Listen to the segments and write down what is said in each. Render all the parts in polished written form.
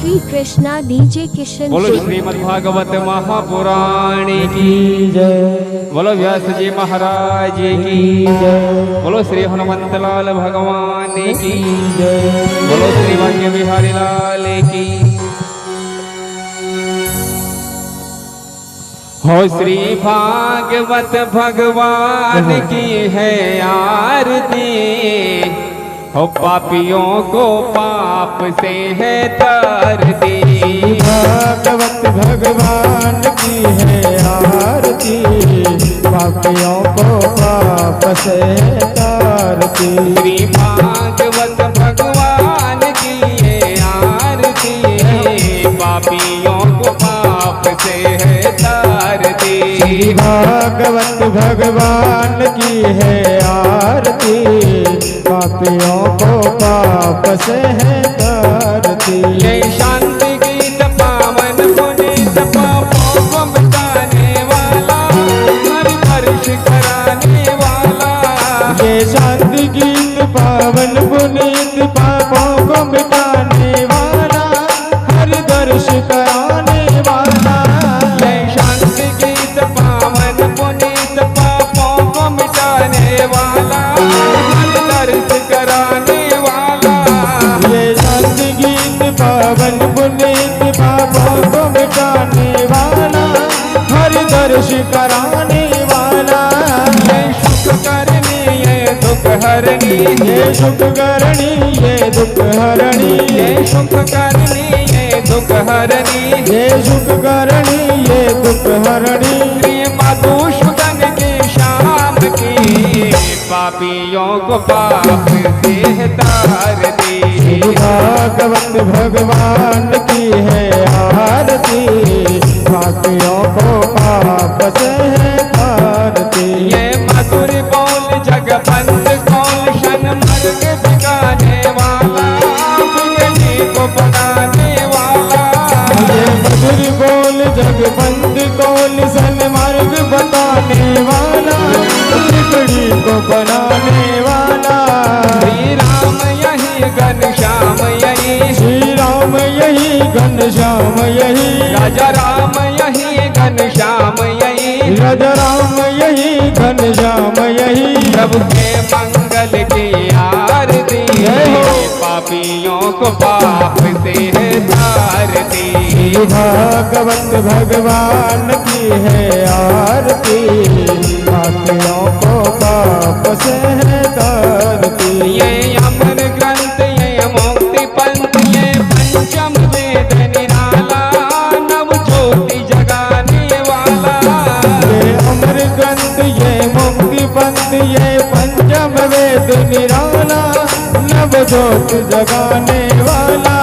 Shri Krishna DJ Kishan. बोलो श्रीमद् भागवत महापुराण की जय। बोलो व्यास जी महाराज की जय। बोलो श्री हनुमंत लाल भगवान की जय। बोलो श्री भाग्य बिहारी लाल की। हो श्री भागवत भगवान की है आरती, हो पापियों को पाप से है तार दी। भागवत भगवान की है आरती, पापियों को पाप से तार दी। श्री भागवत भगवान की है आरती, पापियों को पाप से है तार दी। भागवत भगवान की है आरती, पापियों को पाप से है तारती। ये शांति गीत पावन पुनीत पापों को मिटाने वाला, हरि हर्ष कराने वाला। ये शांति गीत पावन पुनीत पापों को मिटाने वाला, हरि दर्श कराने वाला। ये शांति गीत पावन पुनीत पापों को मिटाने वाला, पावन पुनीत पापों को मिटाने वाला, हर दर्श कराने वाला। ये सुख करनी ये दुख हरणी, ये सुख करनी ये दुख हरणी। ये सुख करनी ये दुख हरणी, ये सुख करनी ये दुख हरणी। श्री मधुसूदन की शाम की, पापियों को पाप से तार दी। भागवत भगवान की है आरती, पापियों को पाप से है तारती। ये मधुर बोल जगबंद कौन शन मर्ग बिगाने वाला, बिगड़ी को बनाने वाला। ये मधुर बोल जगबंद कौन सन मार्ग बताने वाला, बिगड़ी को बनाने वाला। श्री राम यही घनश्याम यही, श्री राम यही घनश्याम यही। राजा राम यही घनश्याम यही, राजा राम यही घनश्याम यही। प्रभु के मंगल की आरती, पापियों को पाप से है तार दी। भागवत भगवान की है आरती, पापियों को पाप से है तारती। ये अमर ग्रंथ ये मुक्ति पंथ, ये पंचम वेद निराला, नव ज्योति जगाने वाला। ये अमर ग्रंथ ये मुक्ति पंथ, ये पंचम वेद निराला, नव ज्योति जगाने वाला।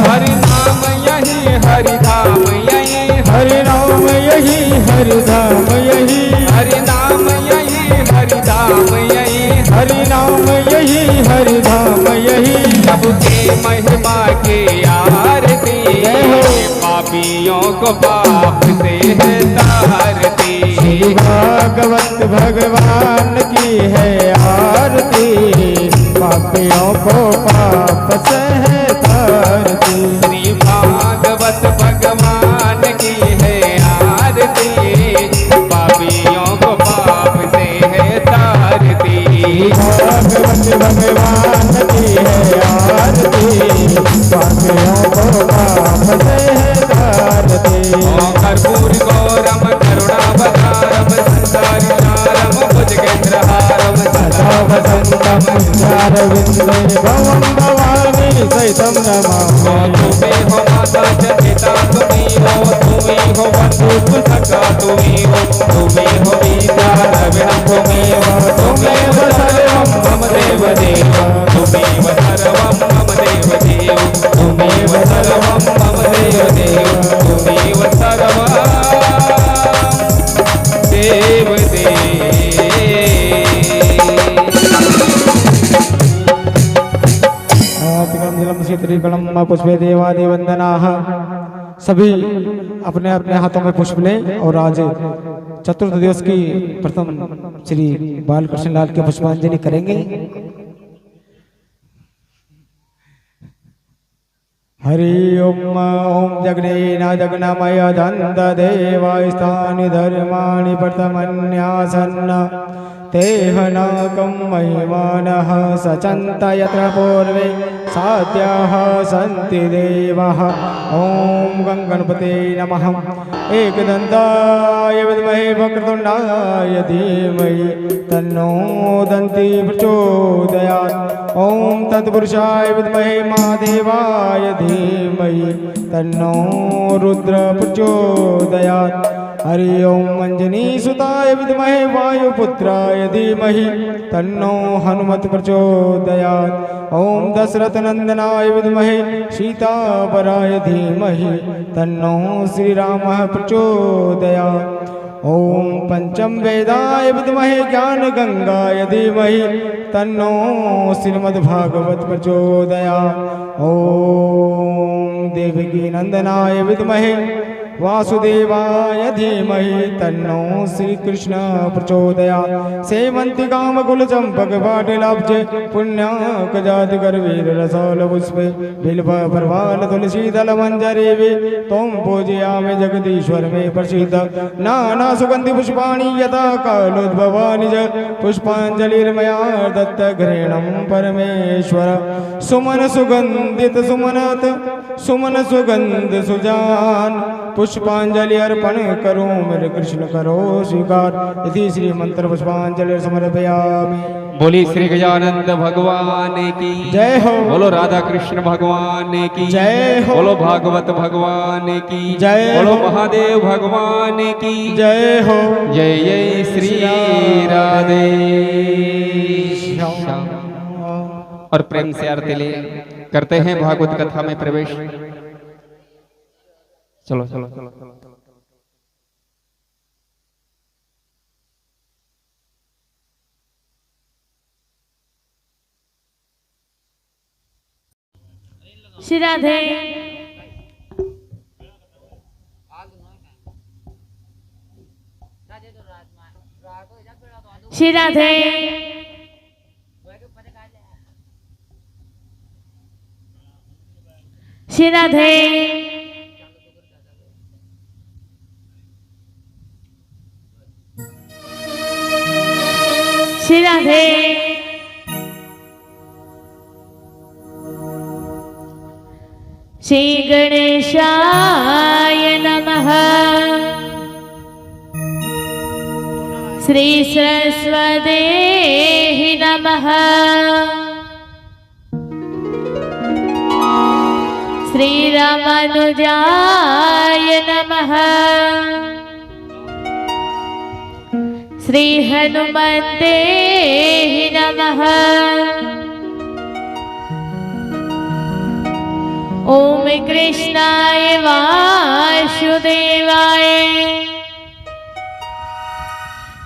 हरि नाम यही हरि धाम यही, हरि नाम यही हरि धाम यही। हरि नाम यही हरि धाम यही, हरि नाम यही हरि धाम यही। प्रभु के महिमा की आरती, पापियों को पाप से है तारती। भागवत भगवान की है आरती, पापियों को पाप से है तारती। श्री भागवत भगवान की है आरती, पापियों को पाप से है तारती। भागवत भगवान की है आरती, पापियों को पाप से है तारती। कर्पूर गौरम करुणावतारम संसारिसारम भुजगेन्द्रहारम सदा वसंतम चारविंदे भवं भवानी सहितं नमामि। तुम्हें हो माता च पिता तुम्ही हो, तुम्ही हो बंधु सखा तुम्ही हो, तुम्ही हो विद्या द्रविणं तुम्ही हो, तुम्हें सर्वं मम देव देव, तुम्हें सर्वं मम देव देव, तुम्हें सर्वं मम देव देव, तुम्हें सर्वं देव देव। पुष्पे देवादि वंदनाः। सभी अपने अपने हाथों में पुष्प लें और आज चतुर्थ दिवस की प्रथम श्री बालकृष्ण लाल के पुष्पांजलि करेंगे। हरि ओम ओम जगनेन जगनमय दन्त देवाय स्थानि धर्माणि प्रथमन्यासन्न तेह नाकं महिमानः सचन्त यत्र पूर्वे साध्याः सन्ति देवाः। ओम गणपते नमः। एकदन्ताय विद्महे वक्रतुण्डाय धीमहि तन्नो दन्ति प्रचोदयात्। ओम तत्पुरुषाय विद्महे महादेवाय धीमहि तन्नो रुद्र प्रचोदयात्। हरि ओम अंजनी सुताय विद्महे वायुपुत्राय धीमहि तन्नो हनुमत प्रचोदयात्। ओम दशरथ नंदनाय विद्महे सीतापराय धीमहि तन्नो श्रीरामः प्रचोदयात्। ओम पंचम वेदाय विद्महे ज्ञान गंगाय धीमहि तन्नो श्रीमद्भागवत प्रचोदयात्। ओम देवकी नंदनाय विद्महे वासुदेवाय धीमहि तन्नो श्री कृष्ण प्रचोदयात्। सेवन्ति कामकुल चंपक वाटिलाब्जे पुण्याक जाति करवीर रसाल पुष्पे बिल्व परवाल तुलसी दल मंजरी तोम पूजयामि जगदीश्वर में प्रसिद्ध नाना सुगंधि पुष्पाणि यथा कालोद्भवानि च पुष्पांजलिर्मया दत्त घृणं परमेश्वर। सुमन सुगंधित सुमनत सुमन सुगंध सुजान पुष्पांजलि अर्पण करो मेरे कृष्ण करो स्वीकार। इति श्री मंत्र पुष्पांजलि समर्पयामि। बोली श्री गजानंद भगवान की जय हो। बोलो राधा कृष्ण भगवान की जय हो। बोलो भागवत भगवान की जय हो। बोलो महादेव भगवान की जय हो। जय जय श्री राधे श्याम। और प्रेम से आरती ले करते हैं भागवत कथा में प्रवेश। चलो चलो चलो चलो। श्री राधे। श्री राधे। श्री राधे। श्री राधे। श्री गणेशाय नमः। श्री सरस्वते नमः। श्री रामानुजाय नमः। श्री हनुमते नमः। ओम कृष्णाय वासुदेवाय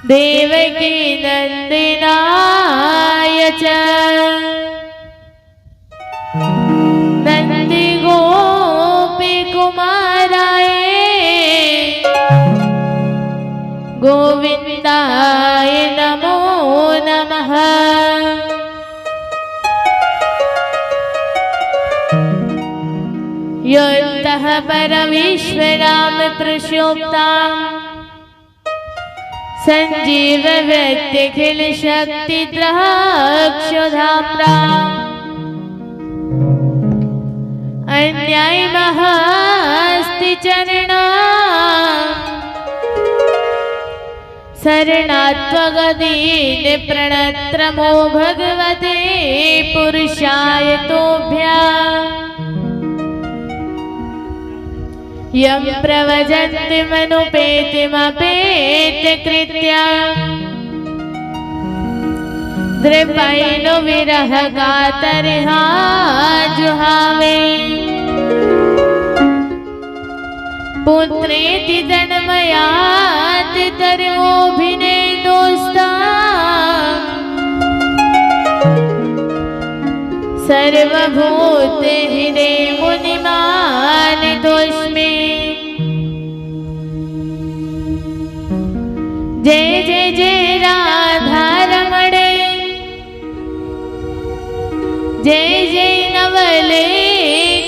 देवकी नंदनाय च नंद गोपी कुमाराय गोविंदाय नमो नमः। योऽन्तः परमेश्वराम प्रशोक्ताम् संजीव व्यक्तिखिल शक्ति द्रक्षधाम्राम् अन्याय महास्ति चरणा शरणात्वगदीन प्रणत्रमो भगवते पुरुषाय तोभ्याम् यं प्रवजन्ति मनुपेतिमपेतकृत्या दृपैनो विरह कातरहा जुहावे पुत्रेति तन्मयाति तर्वोभिने दोस्ता सर्वभूते हृदे मुनिमानितोऽस्मि। जय जय जय राधा रमणे जय जय नवले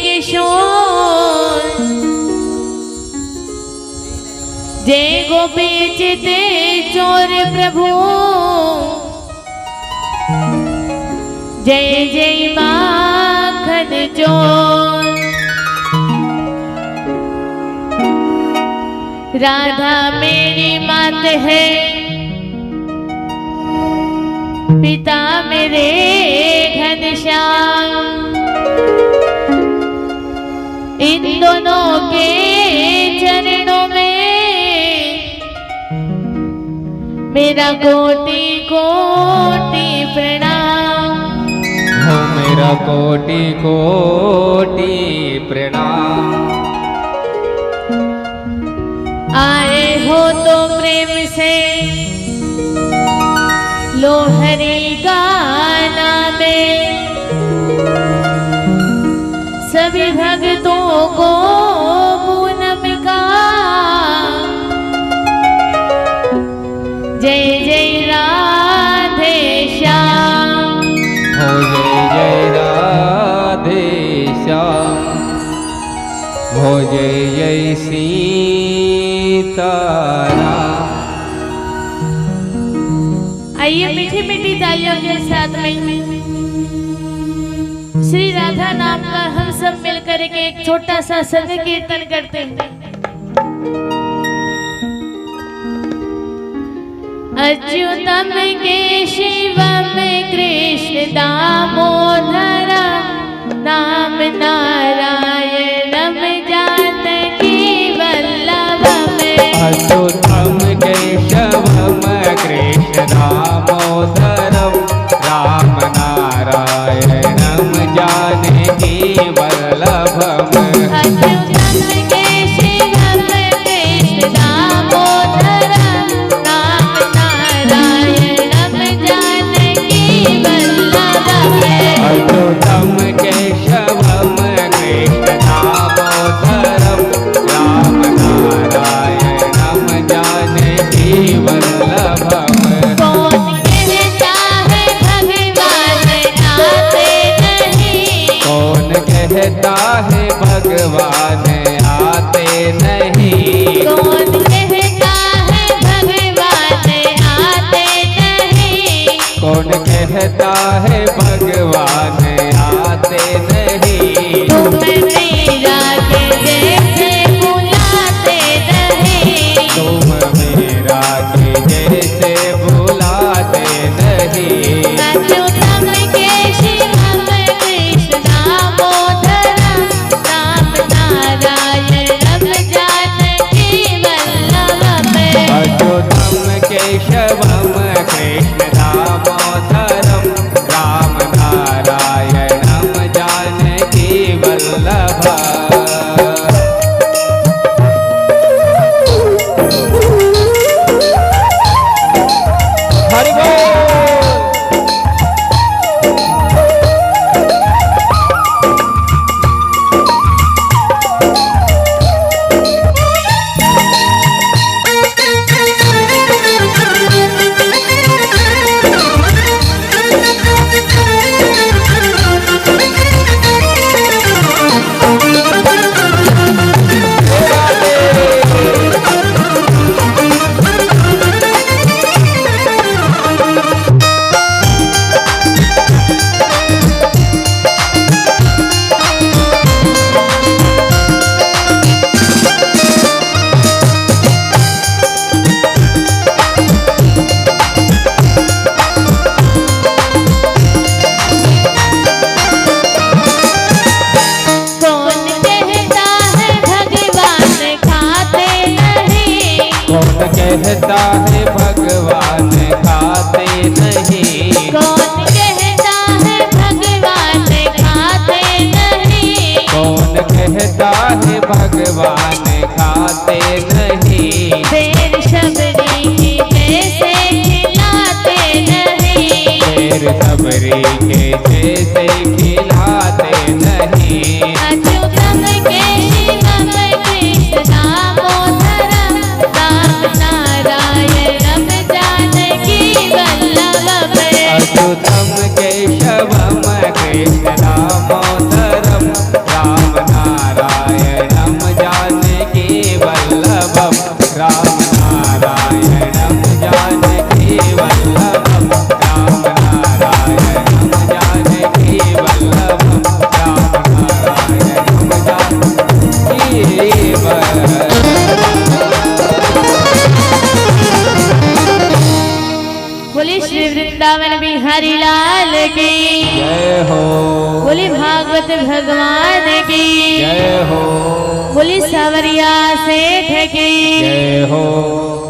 किशोर जय गोपी चिते चोर प्रभु जय जय माखन चोर। राधा मेरी मात है पिता मेरे घनश्याम। इन दोनों के चरणों में मेरा कोटि कोटि प्रणाम। हो मेरा कोटि कोटि प्रणाम। आए हो तो प्रेम से लो हरि गाना में सभी भक्तों को पूनम का जय जय राधे श्याम। हो जय जय राधे श्याम। हो जय जय सीताराम। आइए मीठी मीठी तालियों के साथ में श्री राधा नाम का हम सब मिलकर के एक छोटा सा संग कीर्तन करते हैं। अच्युतम केशवम कृष्ण दामोदर नाम नारायणम जानकी वल्लभम। अच्युतम केशवम कृष्ण दामोदरम राम नारायणम जानकी वल्लभम। अच्युतम केशवम कृष्ण दामोदरम राम नारायणम जानकी वल्लभम। अच्युतम केशवम कृष्ण दामोदरम राम नारायणम जानकी वल्लभम। कौन कहता है भगवान आते नहीं। कौन कहता है भगवान आते नहीं। कौन कहता है भगवान आते नहीं। तुम मेरा के जैसे बुलाते नहीं। तुम मेरा के जैसे बुलाते नहीं। अच्युतम केशवम कृष्ण दामोदरम राम नारायणम जानकी वल्लभम। अच्युतम केशवम कृष्ण दामोदरम राम नारायणम जानकी वल्लभम। हरि बोल। कहता है भगवान खाते नहीं। कौन कहता है भगवान खाते नहीं। कौन कहता है भगवान खाते नहीं। शेर शबरी की जैसे खिलाते नहीं। शेर सबरी के जैसे खिलाते नहीं। अच्युतम केशवम कृष्ण दामोदरम राम नारायणम जानकी वल्लभम। अच्युतम केशवम कृष्ण दामोदरम राम नारायणम जानकी वल्लभम। राम भगवान की जय हो। बोली सावरिया सेठ की जय हो।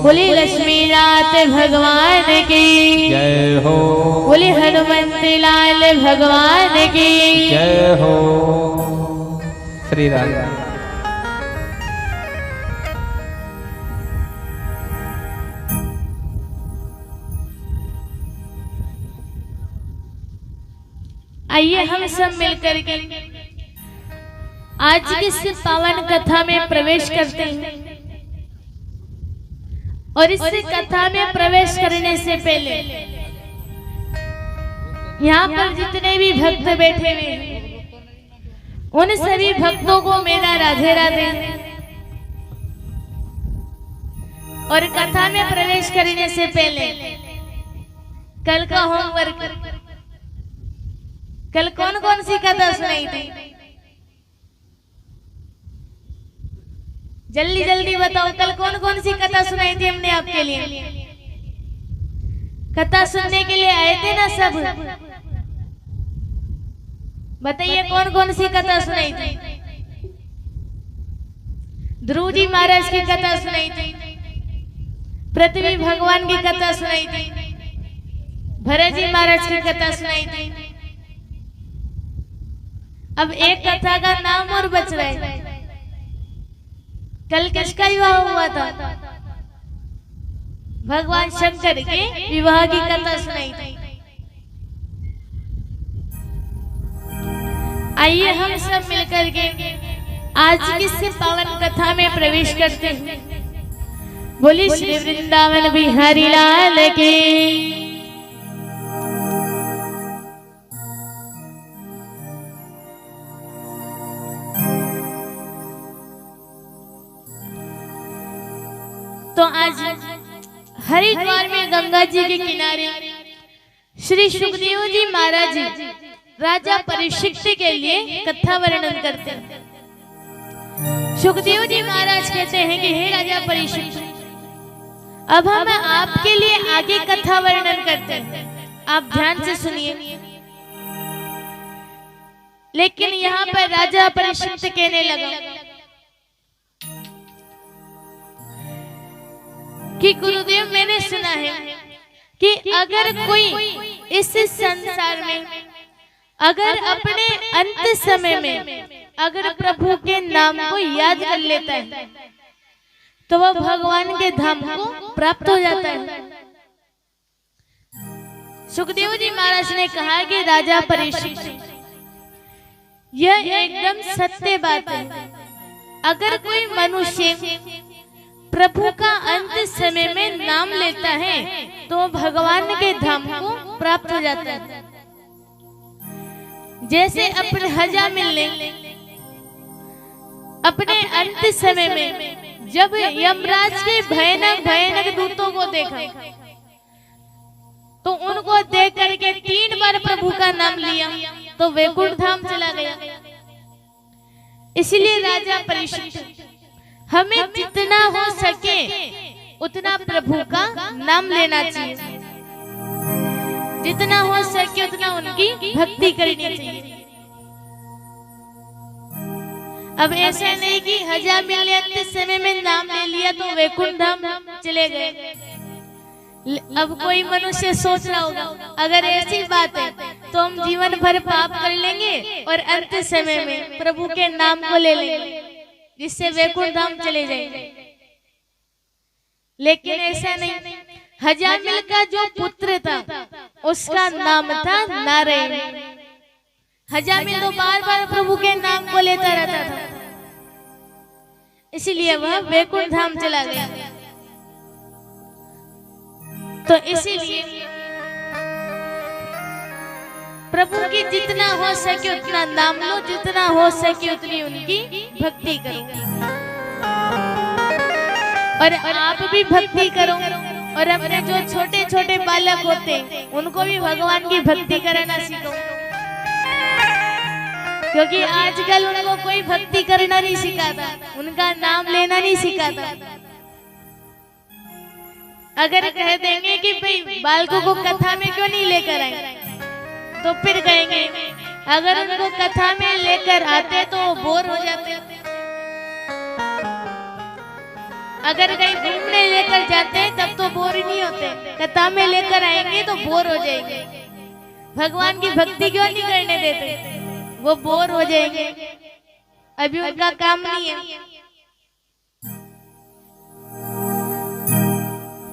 बोली लक्ष्मीनाथ भगवान की जय हो। बोली हनुमंत लाल भगवान की जय हो। श्री राम। आइए हम सब मिलकर के आज की इस पावन कथा में प्रवेश करते हैं। और इस कथा में प्रवेश करने से पहले यहाँ पर जितने भी भक्त बैठे हुए हैं उन सभी भक्तों को मेरा राधे राधे। और कथा में प्रवेश करने से पहले कल का होमवर्क, कल कौन कौन सी कथा सुनाई थी? जल्दी जल्दी बताओ, कल कौन कौन सी कथा सुनाई थी हमने आपके लिए? कथा सुनने के लिए आए थे ना सब? बताइए कौन कौन सी कथा सुनाई थी? ध्रुव जी महाराज की कथा सुनाई थी, पृथ्वी भगवान की कथा सुनाई थी, भरत जी महाराज की कथा सुनाई थी। अब एक कथा का नाम और बच रहा है। कल किसका विवाह हुआ था? भगवान शंकर के विवाह की कथा सुनाई थी। आइए हम सब मिलकर के आज की इस पावन कथा में प्रवेश करते हैं। बोली श्री वृंदावन बिहारी लाल की। तो आज हरिद्वार में गंगा जी के किनारे श्री सुखदेव जी महाराज जी राजा परीक्षित के लिए कथा वर्णन करते हैं। सुखदेव जी महाराज कहते हैं कि हे राजा परीक्षित, अब हम आपके लिए आगे कथा वर्णन करते हैं, आप ध्यान से सुनिए। लेकिन यहाँ पर राजा परीक्षित कहने लगा कि गुरुदेव, मैंने सुना है कि अगर कोई इस संसार में अगर अपने अंत समय में अगर प्रभु के नाम को याद कर लेता है तो वह भगवान के धाम को प्राप्त हो जाता है। सुखदेव जी महाराज ने कहा कि राजा परीक्षित, यह एकदम सत्य बात है। अगर कोई मनुष्य प्रभु का अंत समय में नाम लेता है तो भगवान के धाम को प्राप्त हो जाता है। जैसे अपने हजामिल ने अपने अंत समय में जब यमराज के भयानक भयानक दूतों को देखा तो उनको देख करके 3 बार प्रभु का नाम लिया तो वैकुंठ धाम चला गया। इसलिए राजा परीक्षित, हमें जितना हो सके उतना प्रभु का नाम लेना चाहिए, जितना हो सके उतना उनकी भक्ति करनी चाहिए। अब ऐसा नहीं कि हजामिल ने अंत समय में नाम ले लिया तो वैकुंठ धाम चले गए। अब कोई मनुष्य सोच रहा होगा अगर ऐसी बात है तो हम जीवन भर पाप कर लेंगे और अंत समय में प्रभु के नाम को ले लेंगे जिससे वैकुंठ धाम चले जाएंगे। लेकिन ऐसा नहीं, हजामिल का जो पुत्र था उसका नाम था नारायण। हजामिल तो बार बार प्रभु के नाम को लेता रहता था, इसलिए वह वैकुंठ धाम चला गया। तो इसीलिए प्रभु की जितना हो सके उतना नाम लो, जितना हो सके उतनी उनकी भक्ति करो। और आप भी भक्ति करो और अपने जो छोटे छोटे बालक होते हैं उनको भी भगवान की भक्ति करना सीखो, क्योंकि आजकल उनको कोई भक्ति करना नहीं सिखाता, उनका नाम लेना नहीं सिखाता। अगर कह देंगे कि भाई बालकों को कथा में क्यों नहीं लेकर आए तो फिर कहेंगे अगर उनको कथा में लेकर आते तो वो बोर हो जाते। अगर कहीं घूमने लेकर जाते हैं तब तो बोर ही नहीं होते, कथा में लेकर आएंगे तो बोर हो जाएंगे। भगवान की भक्ति क्यों नहीं करने देते? वो बोर हो जाएंगे, अभी उनका काम नहीं है।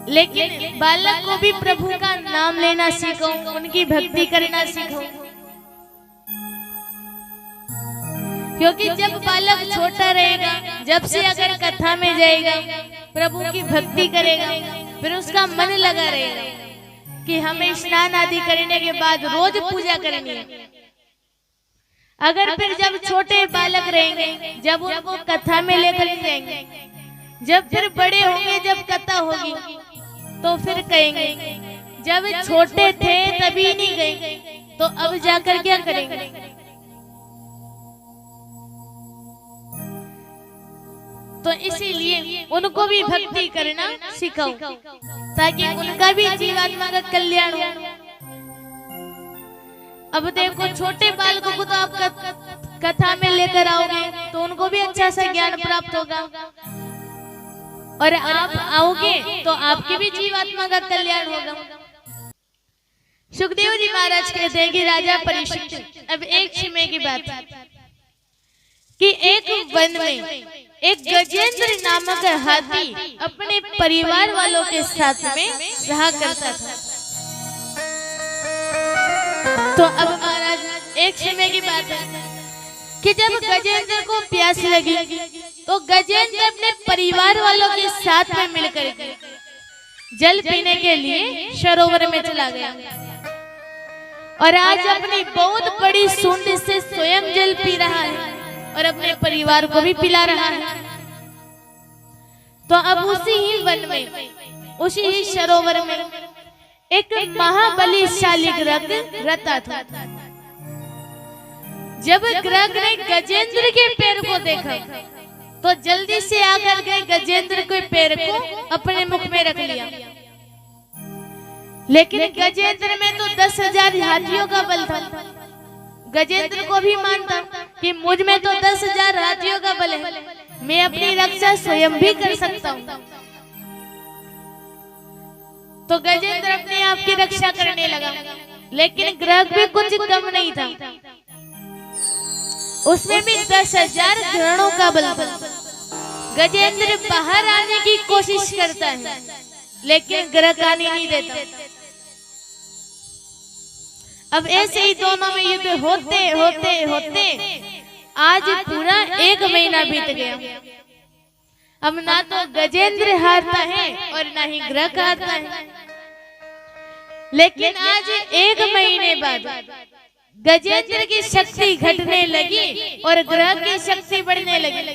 लेकिन बालक को भी प्रभु का नाम लेना सीखो, उनकी भक्ति करना सीखो। क्योंकि जब बालक छोटा रहेगा, जब से अगर कथा में जाएगा, प्रभु की भक्ति करेगा, फिर उसका मन लगा रहेगा कि हमें स्नान आदि करने के बाद रोज पूजा करनी है। अगर फिर जब छोटे बालक रहेंगे, जब उनको कथा में लेकर जाएंगे, जब फिर बड़े होंगे, जब कथा होगी तो फिर कहेंगे जब छोटे थे तभी नहीं गए, तो अब जाकर क्या करेंगे? तो इसीलिए उनको भी भक्ति करना सिखाओ, ताकि उनका भी जीवात्मा का कल्याण हो। अब देखो, छोटे बालकों को तो आप कथा में लेकर आओगे तो उनको भी अच्छा सा ज्ञान प्राप्त होगा, और आप आओगे तो आपके भी जीवात्मा का कल्याण होगा। सुखदेव जी महाराज कहते हैं कि राजा परीक्षित, अब एक समय की बात है कि एक वन में एक गजेंद्र नामक हाथी अपने परिवार वालों के साथ में रहा करता था। तो अब महाराज एक समय की बात है कि जब गजेंद्र को प्यास लगी तो गजेंद्र अपने परिवार वालों के साथ में मिलकर जल पीने के लिए सरोवर में चला गया, और आज अपनी बहुत बड़ी सूंड से स्वयं जल पी रहा है और अपने परिवार को भी पिला रहा है। तो अब उसी ही वन में, उसी ही सरोवर में एक महाबलीशाली ग्रग रहता था। जब ग्रग ने गजेंद्र के पैर को देखा तो जल्दी से आकर के गजेंद्र के पैर को अपने मुख में रख लिया। लेकिन गजेंद्र में तो 10,000 हाथियों का बल था। गजेंद्र को भी मानता कि मुझ में तो 10,000 हाथियों का बल है, मैं अपनी रक्षा स्वयं भी कर सकता हूँ। तो गजेंद्र अपने आप की रक्षा करने लगा, लेकिन ग्रग भी कुछ कम नहीं था, उसमें भी 10,000 घृणों का बल था। गजेंद्र बाहर आने की कोशिश करता है, लेकिन ग्रग आने नहीं देता। अब ऐसे ही दोनों में युद्ध होते होते होते आज पूरा 1 महीना बीत गया। अब ना तो गजेंद्र हारता है और ना ही ग्रग हारता है। लेकिन आज 1 महीने बाद गजेंद्र की शक्ति घटने लगी और ग्रग की शक्ति बढ़ने लगी,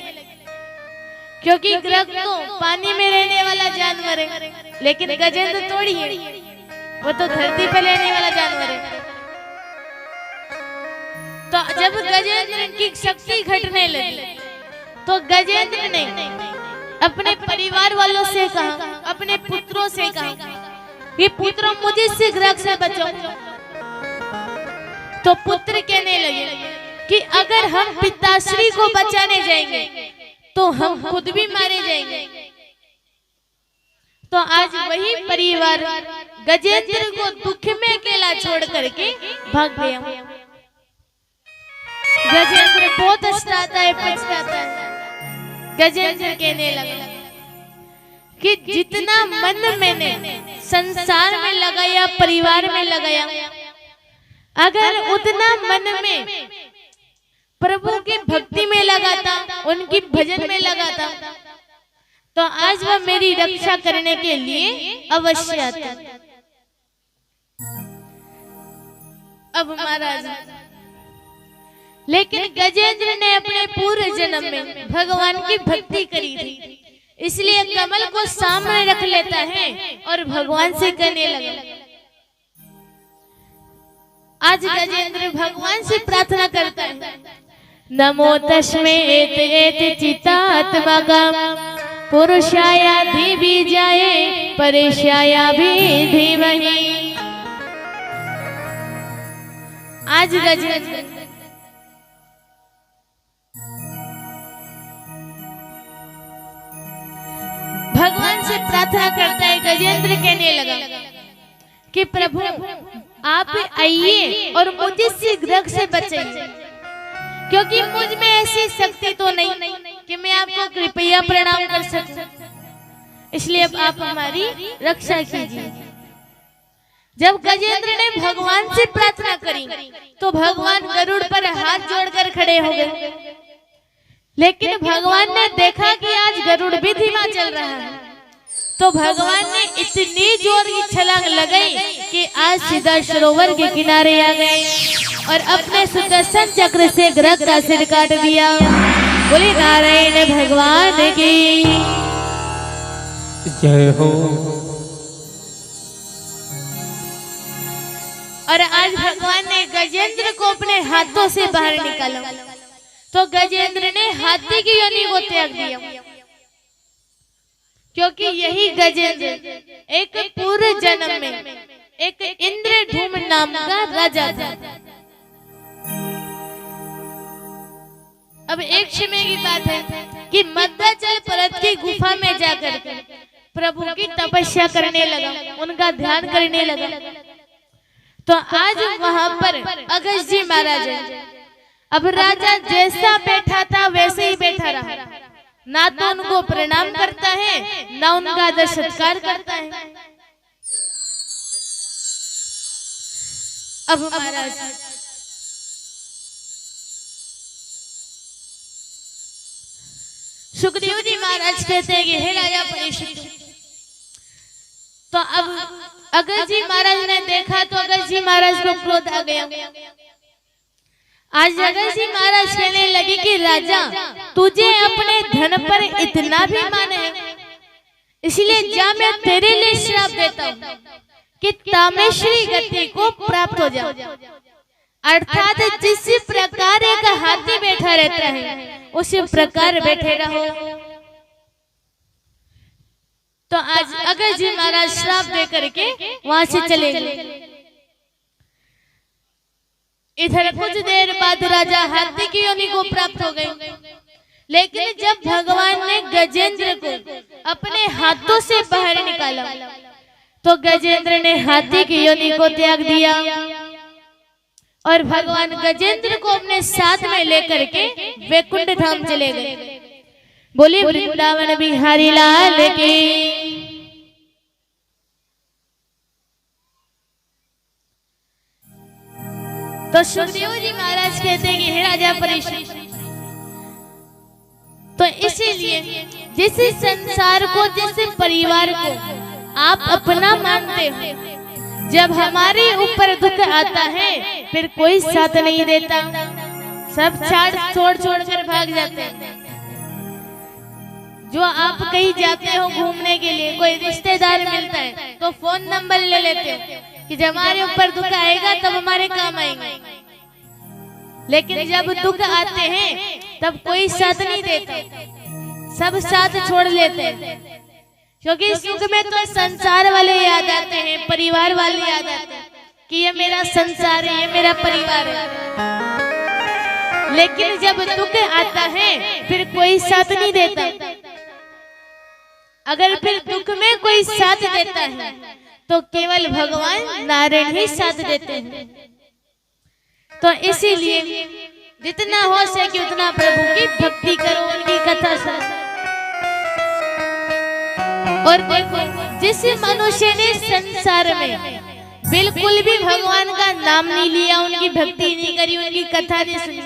क्योंकि ग्रग तो पानी में रहने वाला जानवर है, लेकिन गजेंद्र थोड़ी है, वो तो धरती पर रहने वाला जानवर है। तो जब गजेंद्र की शक्ति घटने लगी तो गजेंद्र ने अपने परिवार वालों से कहा, अपने पुत्रों से कहा कि पुत्रों मुझे से ग्रग से बचाओ। तो पुत्र कहने लगे कि अगर हम पिताश्री को बचाने जाएंगे तो हम खुद भी मारे जाएंगे। तो आज वही परिवार गजेंद्र को दुख में अकेला छोड़ करके भाग गया। गजेंद्र बहुत पछताता है। गजेंद्र कहने लगा कि जितना मन मैंने संसार में लगाया, परिवार में लगाया, अगर उतना मन में प्रभु की भक्ति में लगाता, उनकी भजन में लगाता, तो आज वह मेरी रक्षा करने के लिए अवश्य आता। अब महाराज, लेकिन गजेंद्र ने अपने पूरे जन्म में भगवान की भक्ति करी थी, इसलिए कमल को सामने रख लेता है और भगवान से कहने लगा। आज गजेंद्र भगवान से प्रार्थना करता है, नमो तस्मै एत चित्तात्मकं पुरुषाय धीबीजाय परेशाय धीमहि। आज गजेंद्र भगवान से प्रार्थना करता है। गजेंद्र कहने लगा कि प्रभु आप आइए और मुझे शीघ्र से बचाइए, क्योंकि मुझ में ऐसी शक्ति तो नहीं कि मैं आपको कृपया प्रणाम कर सकूं, इसलिए अब आप हमारी रक्षा कीजिए। जब गजेंद्र ने भगवान से प्रार्थना करी तो भगवान गरुड़ पर हाथ जोड़कर खड़े हो गए, लेकिन भगवान ने देखा कि आज गरुड़ भी धीमा चल रहा है, तो भगवान ने इतनी जोर की छलांग लगाई कि आज सीधा सरोवर के किनारे आ गए और अपने सुदर्शन चक्र से ग्रह का सिर काट दिया। बोले नारायण भगवान की जय हो। और आज भगवान ने गजेंद्र को अपने हाथों से बाहर निकाला, तो गजेंद्र ने हाथी की योनि को त्याग दिया, क्योंकि यही गजेंद्र एक पूर्व जन्म में एक इंद्रधूम नाम का राजा था। अब एक समय की बात है कि मध्याचल पर्वत की गुफा में जाकर प्रभु की तपस्या करने लगा, उनका ध्यान करने लगा। तो आज वहां पर अगस्त्य जी महाराज है। अब राजा जैसा बैठा था वैसे ही बैठा रहा, ना तो उनको प्रणाम करता है ना उनका आदर सत्कार करता है। अब महाराज सुखदेव जी महाराज कहते हैं कि हे राजा परीक्षित, तो अब अगस्त्य जी महाराज ने देखा तो अगस्त्य जी महाराज को क्रोध आ गया। आज अगस्त्य जी महाराज कहने लगे कि राजा तुझे अपने धन पर इतना भी मान है, इसलिए जा मैं तेरे लिए श्राप देता हूँ कि तामेश्वरी गति को प्राप्त हो जाओ, अर्थात जिस प्रकार एक हाथी बैठा रहता है उसी प्रकार बैठे रहो। तो आज अगस्त्य जी महाराज श्राप दे करके वहां से चले गए। इधर कुछ देर बाद राजा हाथी की योनि को प्राप्त हो गए, लेकिन जब भगवान ने गजेंद्र को अपने हाथों से बाहर निकाला तो गजेंद्र ने हाथी की योनि को त्याग दिया और भगवान गजेंद्र को अपने साथ में लेकर के वैकुंठ धाम चले गए। बोले वृंदावन बिहारी लाल की। तो सुखदेव जी महाराज कहते हैं कि हे राजा परीक्षित, तो इसीलिए जिस संसार को, जिस परिवार को आप अपना मानते हो, जब हमारे ऊपर दुख आता है फिर कोई साथ नहीं देता, सब छोड़ कर भाग जाते हैं। जो आप कहीं जाते हो घूमने के लिए, कोई रिश्तेदार मिलता है तो फोन नंबर ले लेते हो कि जब हमारे ऊपर दुख आएगा तब हमारे काम आएंगे, लेकिन जब दुख आते हैं तब कोई साथ नहीं देता, सब साथ छोड़ लेते हैं, क्योंकि सुख में तो संसार वाले याद आते हैं, परिवार वाले याद आते हैं कि ये मेरा संसार है, ये मेरा परिवार है। लेकिन जब दुख आता है फिर कोई साथ नहीं देता। अगर फिर दुख में कोई साथ देता है तो केवल भगवान नारायण ही साथ देते हैं। तो इसीलिए जितना हो सके उतना प्रभु की भक्ति करो, उनकी कथा सुनो। और देखो, जिस मनुष्य ने संसार में बिल्कुल भी भगवान का नाम नहीं लिया, उनकी भक्ति नहीं करी, उनकी कथा नहीं सुनी,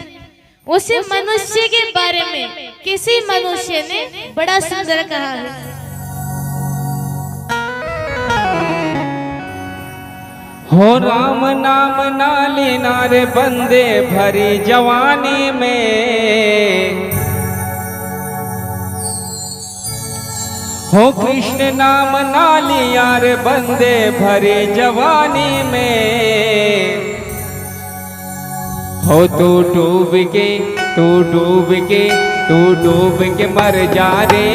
उस मनुष्य के बारे में किसी मनुष्य ने बड़ा सुंदर कहा है। हो राम नाम ना लेना रे बंदे भरी जवानी में, हो कृष्ण नाम ना लिया रे बंदे भरी जवानी में। हो तू डूब के मर जा रे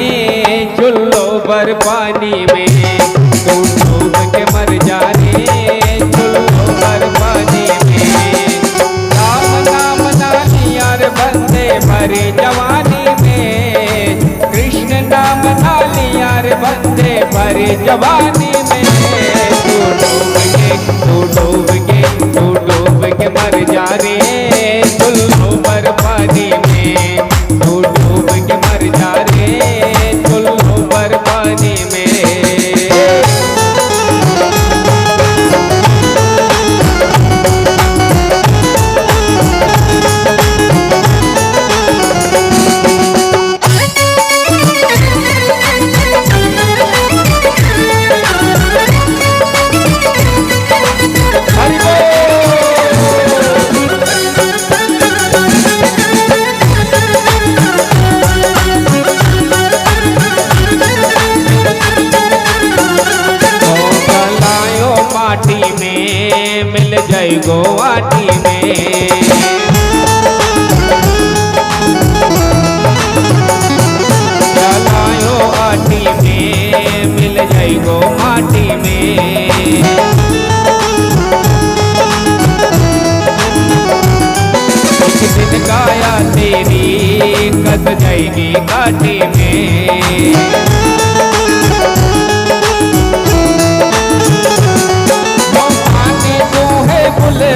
चुल्लो भर पानी में, तू डूब के मर जा रे चुल्लो भर पानी में। राम नाम ना लिया रे बंदे भरी जवानी में, कृष्ण नाम ना लिया रे हरी जवानी में। तू डूब के मर जा रे चुल्लू पर पानी में। तू डूब के मर जा रे चुल्लू पर पानी में। मिल जाई गोवाटी में। चलायो आटी में मिल जाई गो माटी में। एक दिन काया तेरी कस जाएगी काटी में।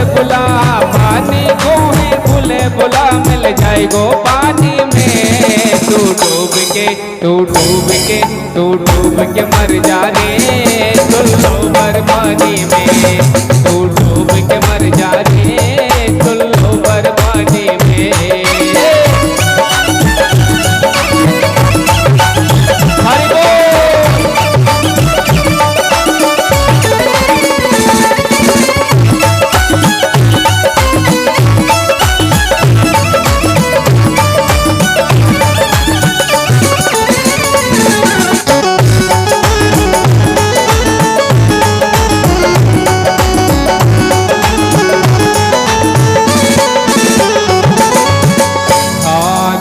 बुला पानी को है बुले बुला मिल जाए गो पानी में। तू डूब के मर जा रे चुल्लू पर पानी में। तू डूब के मर जा रे चुल्लू पर पानी में। हरि बोल।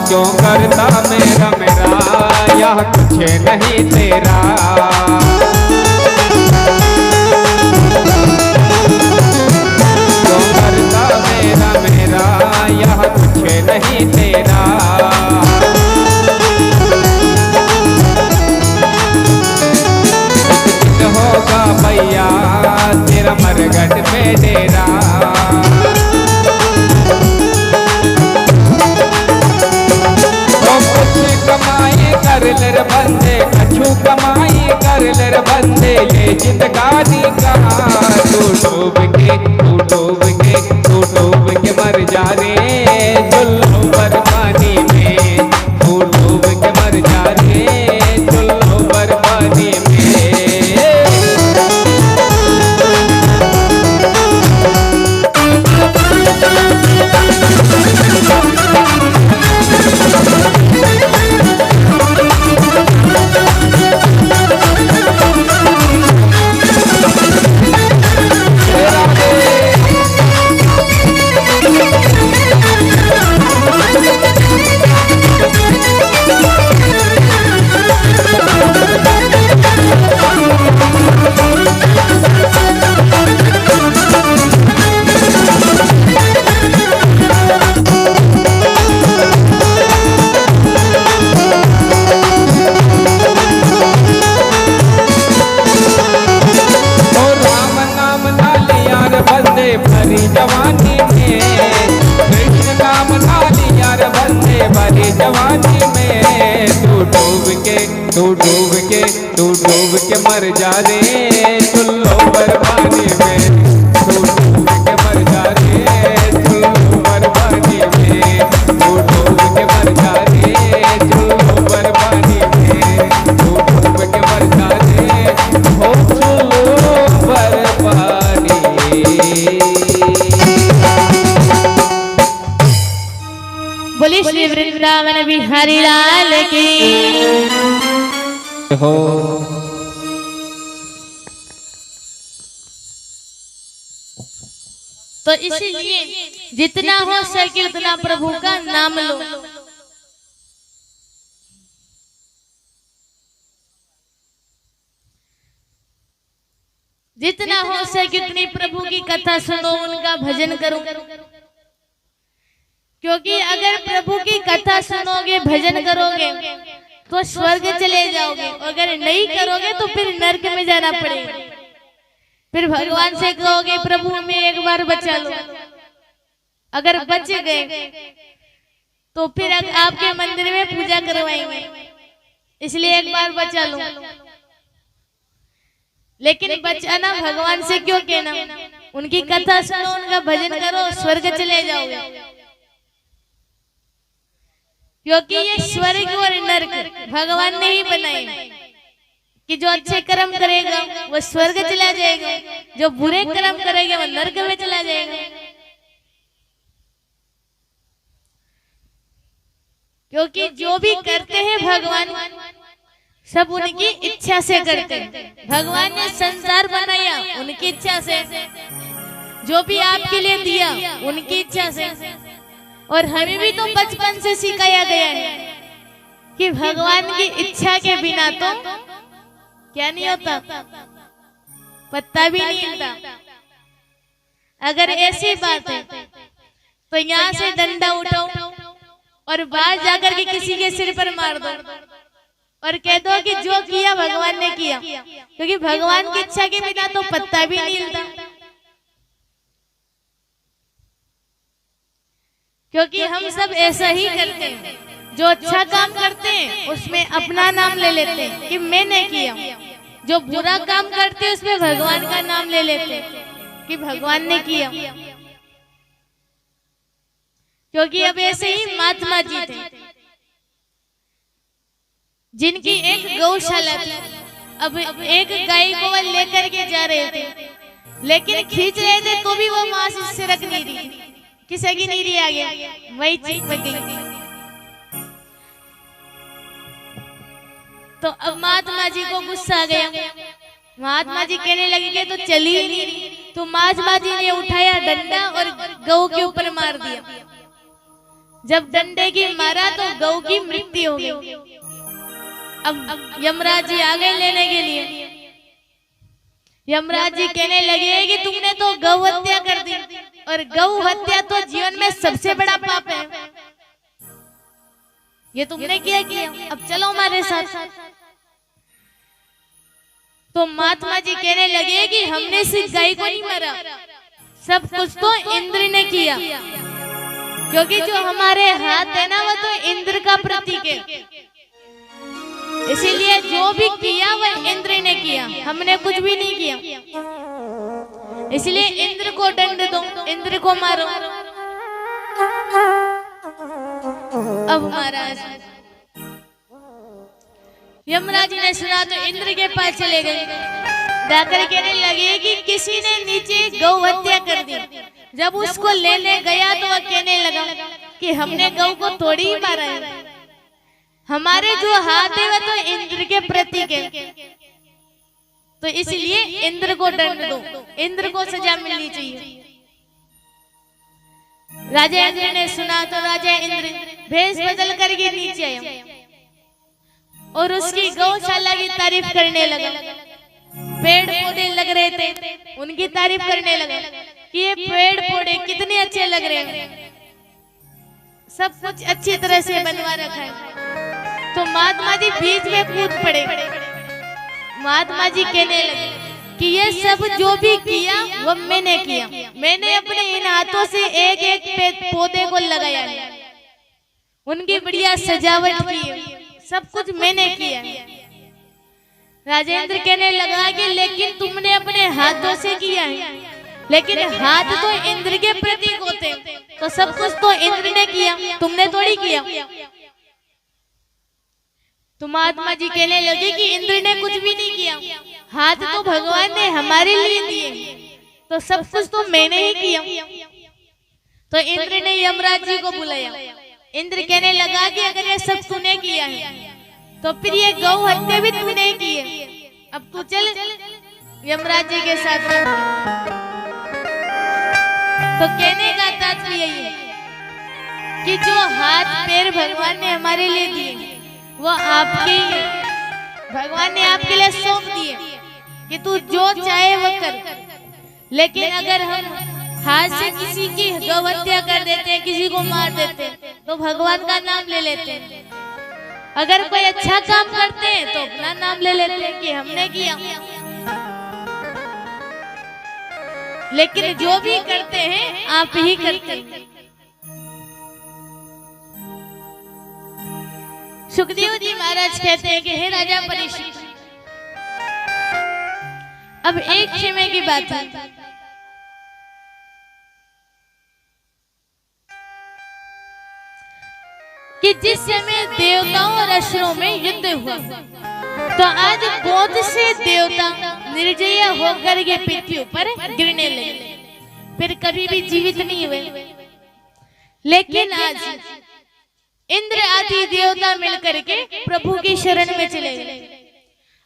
क्यों करता मेरा यह कुछ नहीं तेरा। क्यों करता मेरा यह कुछ नहीं तेरा। होगा भैया तेरा मरघट में डेरा। कमाई कर ले बंदे कछु कमाई कर ले बंदे ये जिंदगानी का। तू डूब के मर जा रे चुल्लू पर पानी में। तू डूब के मर जा रे चुल्लू पर पानी में। भरी जवानी में कृष्ण नाम नाली यार बंदे भरी जवानी में। तू डूब के मर जा रे चुल्लू पर पानी में। तू डूब के मर जा रे चुल्लू पर पानी में। तू डूब के मर जा रे चुल्लू पर पानी में। तू डूब के मर जा रे हो चुल्लू पर पानी। बोले श्री वृंदावन बिहारी लाल की हो। तो इसीलिए जितना हो सके उतना प्रभु का नाम लो। जितना हो सके उतनी प्रभु की कथा सुनो, उनका भजन करो। क्योंकि अगर प्रभु की कथा सुनोगे, भजन करोगे तो स्वर्ग चले जाओगे, अगर नहीं करोगे तो फिर नरक में जाना पड़ेगा। फिर भगवान से कहोगे प्रभु हमें एक बार बचा लो, अगर बच गए तो फिर आपके मंदिर में पूजा करवाएंगे, इसलिए एक बार बचा लो। लेकिन बचाना भगवान से क्यों कहना, उनकी कथा सुनो, उनका भजन करो, स्वर्ग चले जाओगे। क्योंकि ये स्वर्ग और नरक भगवान ने ही बनाए कि जो अच्छे कर्म करेगा वो स्वर्ग चला जाएगा, जो बुरे कर्म करेगा वो नरक में चला जाएगा। क्योंकि जो भी करते हैं भगवान सब उनकी इच्छा से करते हैं। भगवान ने संसार बनाया उनकी इच्छा से, जो भी आपके लिए दिया उनकी इच्छा से। और हमें भी तो बचपन से सिखाया गया है कि भगवान की इच्छा के बिना तो क्या नहीं होता, पत्ता भी नहीं हिलता। अगर ऐसी बात है तो यहाँ से डंडा उठाओ और बाहर जाकर के किसी के सिर पर मार दो और कह दो कि जो किया भगवान ने किया, क्योंकि भगवान की इच्छा के बिना तो पत्ता भी नहीं हिलता। क्योंकि हम सब ऐसा ही करते हैं, जो अच्छा काम करते हैं उसमें अपना नाम ले लेते हैं कि मैंने किया, जो बुरा काम करते हैं उसमें भगवान का नाम ले लेते हैं कि भगवान ने किया। क्योंकि अब ऐसे ही महात्मा जी थे जिनकी एक गौशाला थी। अब एक गाय को वो लेकर के जा रहे थे, लेकिन खींच रहे थे तो भी वो मां से सिरक नहीं रही, किसी की नहीं रही, आगे वही चिपक गई। तो अब महात्मा जी को गुस्सा आ गया। महात्मा जी कहने लगे कि तो चली ही नहीं रही। तो महात्मा जी ने उठाया डंडा और गऊ के ऊपर मार दिया। जब डंडे की मारा तो गऊ की मृत्यु हो गई। अब यमराज जी आ गए लेने के लिए। यमराज जी कहने लगे कि तुमने तो गौ हत्या कर दी, और गौ हत्या तो जीवन में सबसे बड़ा पाप है, ये तुमने किया, अब चलो हमारे साथ। तो महात्मा जी कहने लगे कि हमने सिर्फ गाय को नहीं मारा, सब कुछ तो इंद्र ने किया, क्योंकि जो हमारे हाथ है ना वो तो इंद्र का प्रतीक है। इसीलिए जो भी किया वह इंद्र ने किया, हमने कुछ भी नहीं किया। इसलिए इंद्र को दंड दो, इंद्र को मारो। अब महाराज यमराज ने सुना तो इंद्र के पास चले गए। जाकर कहने लगे कि किसी ने नीचे गौ हत्या कर दी। जब उसको लेने गया तो वह कहने लगा कि हमने गौ को थोड़ी ही मारा है, हमारे जो हाथ है वह तो इंद्र के प्रतीक है, तो इसलिए इंद्र को दंड दो, इंद्र को सजा मिलनी चाहिए। राजा इंद्र ने सुना तो राजा इंद्र भेष बदल करके नीचे आया और उसकी गौशाला की तारीफ करने लगा। पेड़ पौधे लग रहे थे, उनकी तारीफ करने लगा कि ये पेड़ पौधे कितने अच्छे लग रहे हैं, सब कुछ अच्छी तरह से बनवा रखा है। तो महात्मा जी बीच में कूद पड़े। महात्मा जी कहने लगे कि ये सब जो भी किया वो मैंने किया, मैंने अपने इन हाथों से एक एक पौधे को लगाया है, उनकी बढ़िया सजावट की है, सब कुछ मैंने किया है। राजेंद्र कहने लगा कि लेकिन तुमने अपने हाथों से किया है, लेकिन हाथ तो इंद्र के प्रतीक होते, तो सब कुछ तो इंद्र ने किया, तुमने थोड़ी किया। तो महात्मा जी कहने लगे कि इंद्र ने कुछ भी नहीं किया, हाथ तो भगवान ने हमारे लिए दिए, तो सब कुछ तो मैंने ही किया। तो इंद्र ने यमराज जी को बुलाया। इंद्र कहने लगा कि अगर ये सब तूने किया है तो फिर ये गौ हत्या भी तूने की है, अब तू चल यमराज जी के साथ। तो कहने का तात्पर्य यही है कि जो हाथ पैर भगवान ने हमारे लिए दिए वो आपके ही है, भगवान ने आपके लिए सौंप दिए कि तू जो चाहे वो कर। लेकिन अगर हम हाथ से किसी की गौ हत्या कर देते हैं, किसी को मार देते हैं, तो भगवान का नाम ले लेते हैं। अगर कोई अच्छा काम करते हैं तो अपना नाम ले लेते हैं कि हमने किया, लेकिन जो भी करते हैं आप ही करते हैं। सुखदेव जी महाराज कहते हैं कि हे राजा परीक्षित, अब एक समय की बात है कि जिस समय देवताओं और असुरों में युद्ध हुआ, तो आज बहुत से देवता निर्जय होकर के पृथ्वी पर गिरने लगे, फिर कभी भी जीवित नहीं हुए। लेकिन आज इंद्र आदि देवता मिलकर के प्रभु की शरण में चले गए।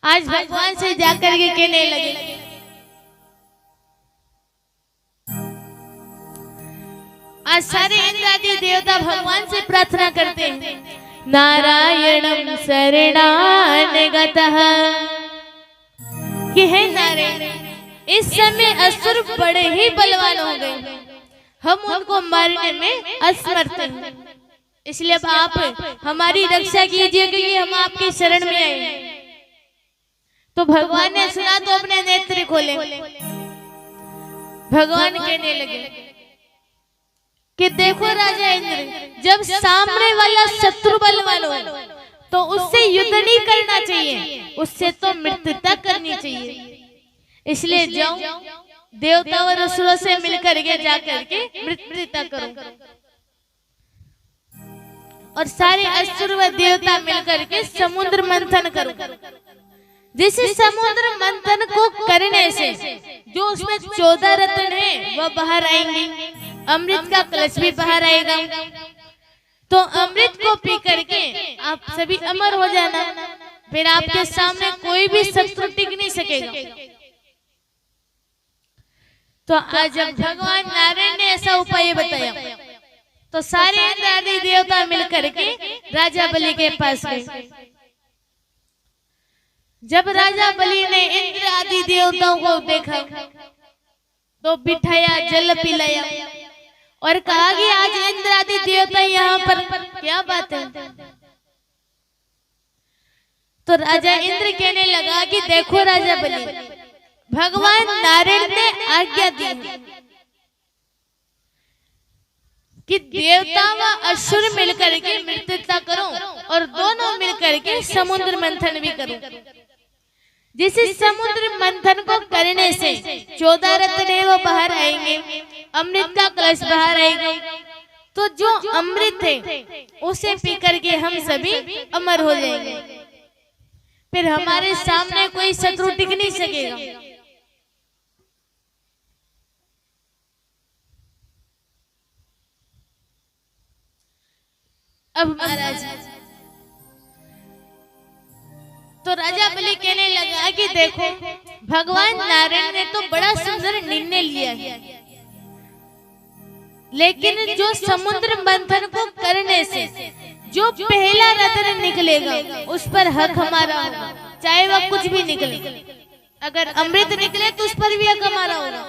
आज भगवान से जाकर के कहने लगे, आज सारे इंद्र आदि देवता भगवान से प्रार्थना करते हैं, नारायणं शरणागतः, कि हे नारायण, इस समय असुर बड़े ही बलवान हो गए, हम उनको मारने में असमर्थ हैं, इसलिए अब आप हमारी रक्षा कीजिए क्योंकि हम आपकी शरण में आए। तो भगवान ने सुना तो अपने नेत्र खोले। भगवान कहने लगे कि देखो राजा इंद्र, जब सामने वाला शत्रु बलवान हो तो उससे युद्ध नहीं करना चाहिए, उससे तो मित्रता करनी चाहिए। इसलिए जाओ देवता और असुरों से मिलकर के जाकर के मित्रता करो, और सारे असुर व देवता मिलकर के समुद्र मंथन करो। जिस समुद्र मंथन को करने से जो उसमें 14 रत्न है वह बाहर आएंगे, अमृत का कलश भी बाहर आएगा, तो अमृत को पी करके आप सभी अमर हो जाना, फिर आपके सामने कोई भी शत्रु टिक नहीं सकेगा। तो आज जब भगवान नारायण ने ऐसा उपाय बताया, तो सारे इंद्र आदि देवता मिलकर के राजा बलि के पास गए। जब राजा बलि ने इंद्र आदि देवताओं को देखा तो बिठाया, जल पिलाया और कहा कि आज इंद्र आदि देवता यहाँ पर, क्या बात है। तो राजा इंद्र कहने लगा कि देखो राजा बलि, भगवान नारायण ने आज्ञा दी कि देवता व असुर मिलकर के मित्रता करो और दोनों मिलकर के समुद्र मंथन भी करो। जिस समुद्र मंथन को करने से 14 रत्न वो बाहर आएंगे, अमृत का कलश बाहर आएगा, तो जो अमृत है उसे पी करके हम सभी अमर हो जाएंगे, फिर हमारे सामने कोई शत्रु टिक नहीं सकेगा। अब महाराज तो राजा बलि कहने लगा कि देखो भगवान नारायण ने तो बड़ा सुंदर निर्णय लिया है, लेकिन जो समुद्र मंथन को करने से जो पहला रत्न निकलेगा उस पर हक हमारा होगा, चाहे वह कुछ भी निकले। अगर अमृत निकले तो उस पर भी हक हमारा होगा,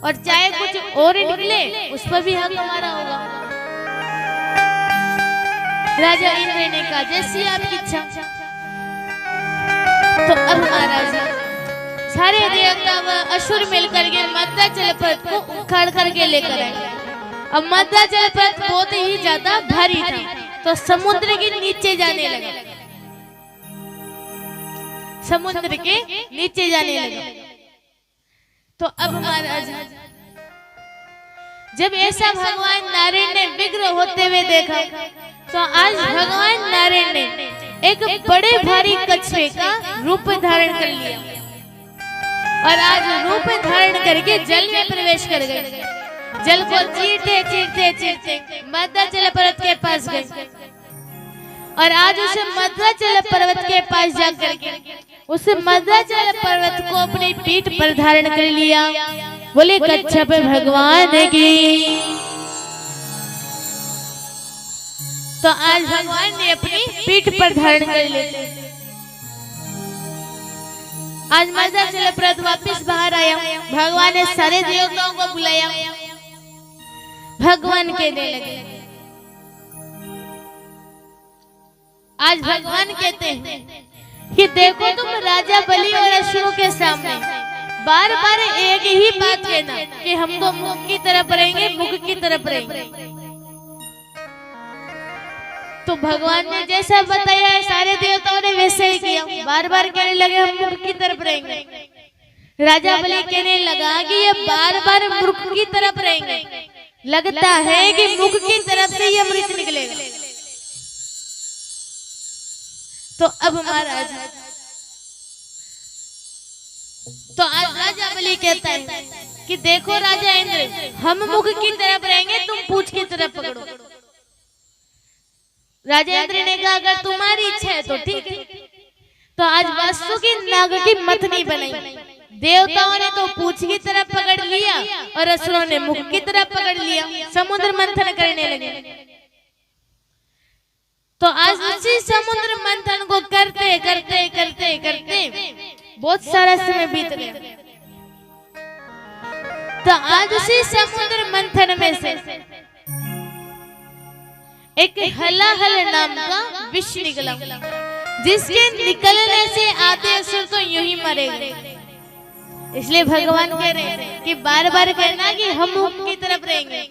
और चाहे कुछ और निकले उस पर भी हक हमारा होगा। राजा इंद्र ने कहा जैसी आपकी इच्छा। तो अब महाराज सारे देवता व असुर मिलकर के मद्राचल पर्वत को उखाड़ करके लेकर आए। अब मद्राचल पर्वत बहुत ही ज्यादा भारी था, तो समुद्र के नीचे जाने लगा, समुद्र के नीचे जाने लगा। तो अब महाराज जब ऐसा भगवान नारायण ने विग्रह होते हुए देखा, तो आज भगवान नारायण ने एक बड़े भारी कछुए का रूप धारण कर लिया और आज रूप धारण करके जल में प्रवेश कर गए। जल को चीरते चीरते चीरते मद्राचल पर्वत के पास गए, और आज उस मद्राचल पर्वत के पास जाकर के उस मद्राचल पर्वत को अपनी पीठ पर धारण कर लिया। बोले कच्छप भगवान की। तो आज भगवान ने अपनी पीठ पर धारण कर लेते। आज मद्राचल पर्वत वापिस बाहर आया, भगवान ने सारे देवताओं को बुलाया। भगवान कहने लगे आज भगवान कहते हैं कि देखो तुम राजा बलि और असुरों के सामने बार बार एक ही बात कहना कि हम तो मुख की तरफ रहेंगे, मुख की तरफ रहेंगे। तो भगवान ने जैसा बताया है सारे देवताओं ने वैसे ही किया, बार बार कहने लगे हम मुख की तरफ रहेंगे। राजा बलि कहने लगा कि ये बार बार मुख की तरफ रहेंगे, लगता है कि मुख की तरफ से ये अमृत निकलेगा। तो अब महाराज, तो आज राजा बलि कहता है कि देखो राजा इंद्र, हम मुख की तरफ रहेंगे, तुम पूंछ की तरफ पकड़ो। राजा इंद्र ने कहा अगर तुम्हारी इच्छा है तो ठीक है। तो आज वासु की नाग की मथनी बनाई, देवताओं ने तो पूंछ की तरफ पकड़ लिया और असुरों ने मुख की तरफ पकड़ लिया, समुद्र मंथन करने लगे। तो आज उसी समुद्र मंथन को करते करते करते करते बहुत सारा समय बीत गया। तो आज उसी समुद्र मंथन में से एक हलाहल नाम का विष निकला, जिसके निकलने से आधे असुर तो यूं ही मरेंगे। इसलिए भगवान कह रहे हैं कि बार बार कहना कि हम मुख की तरफ रहेंगे,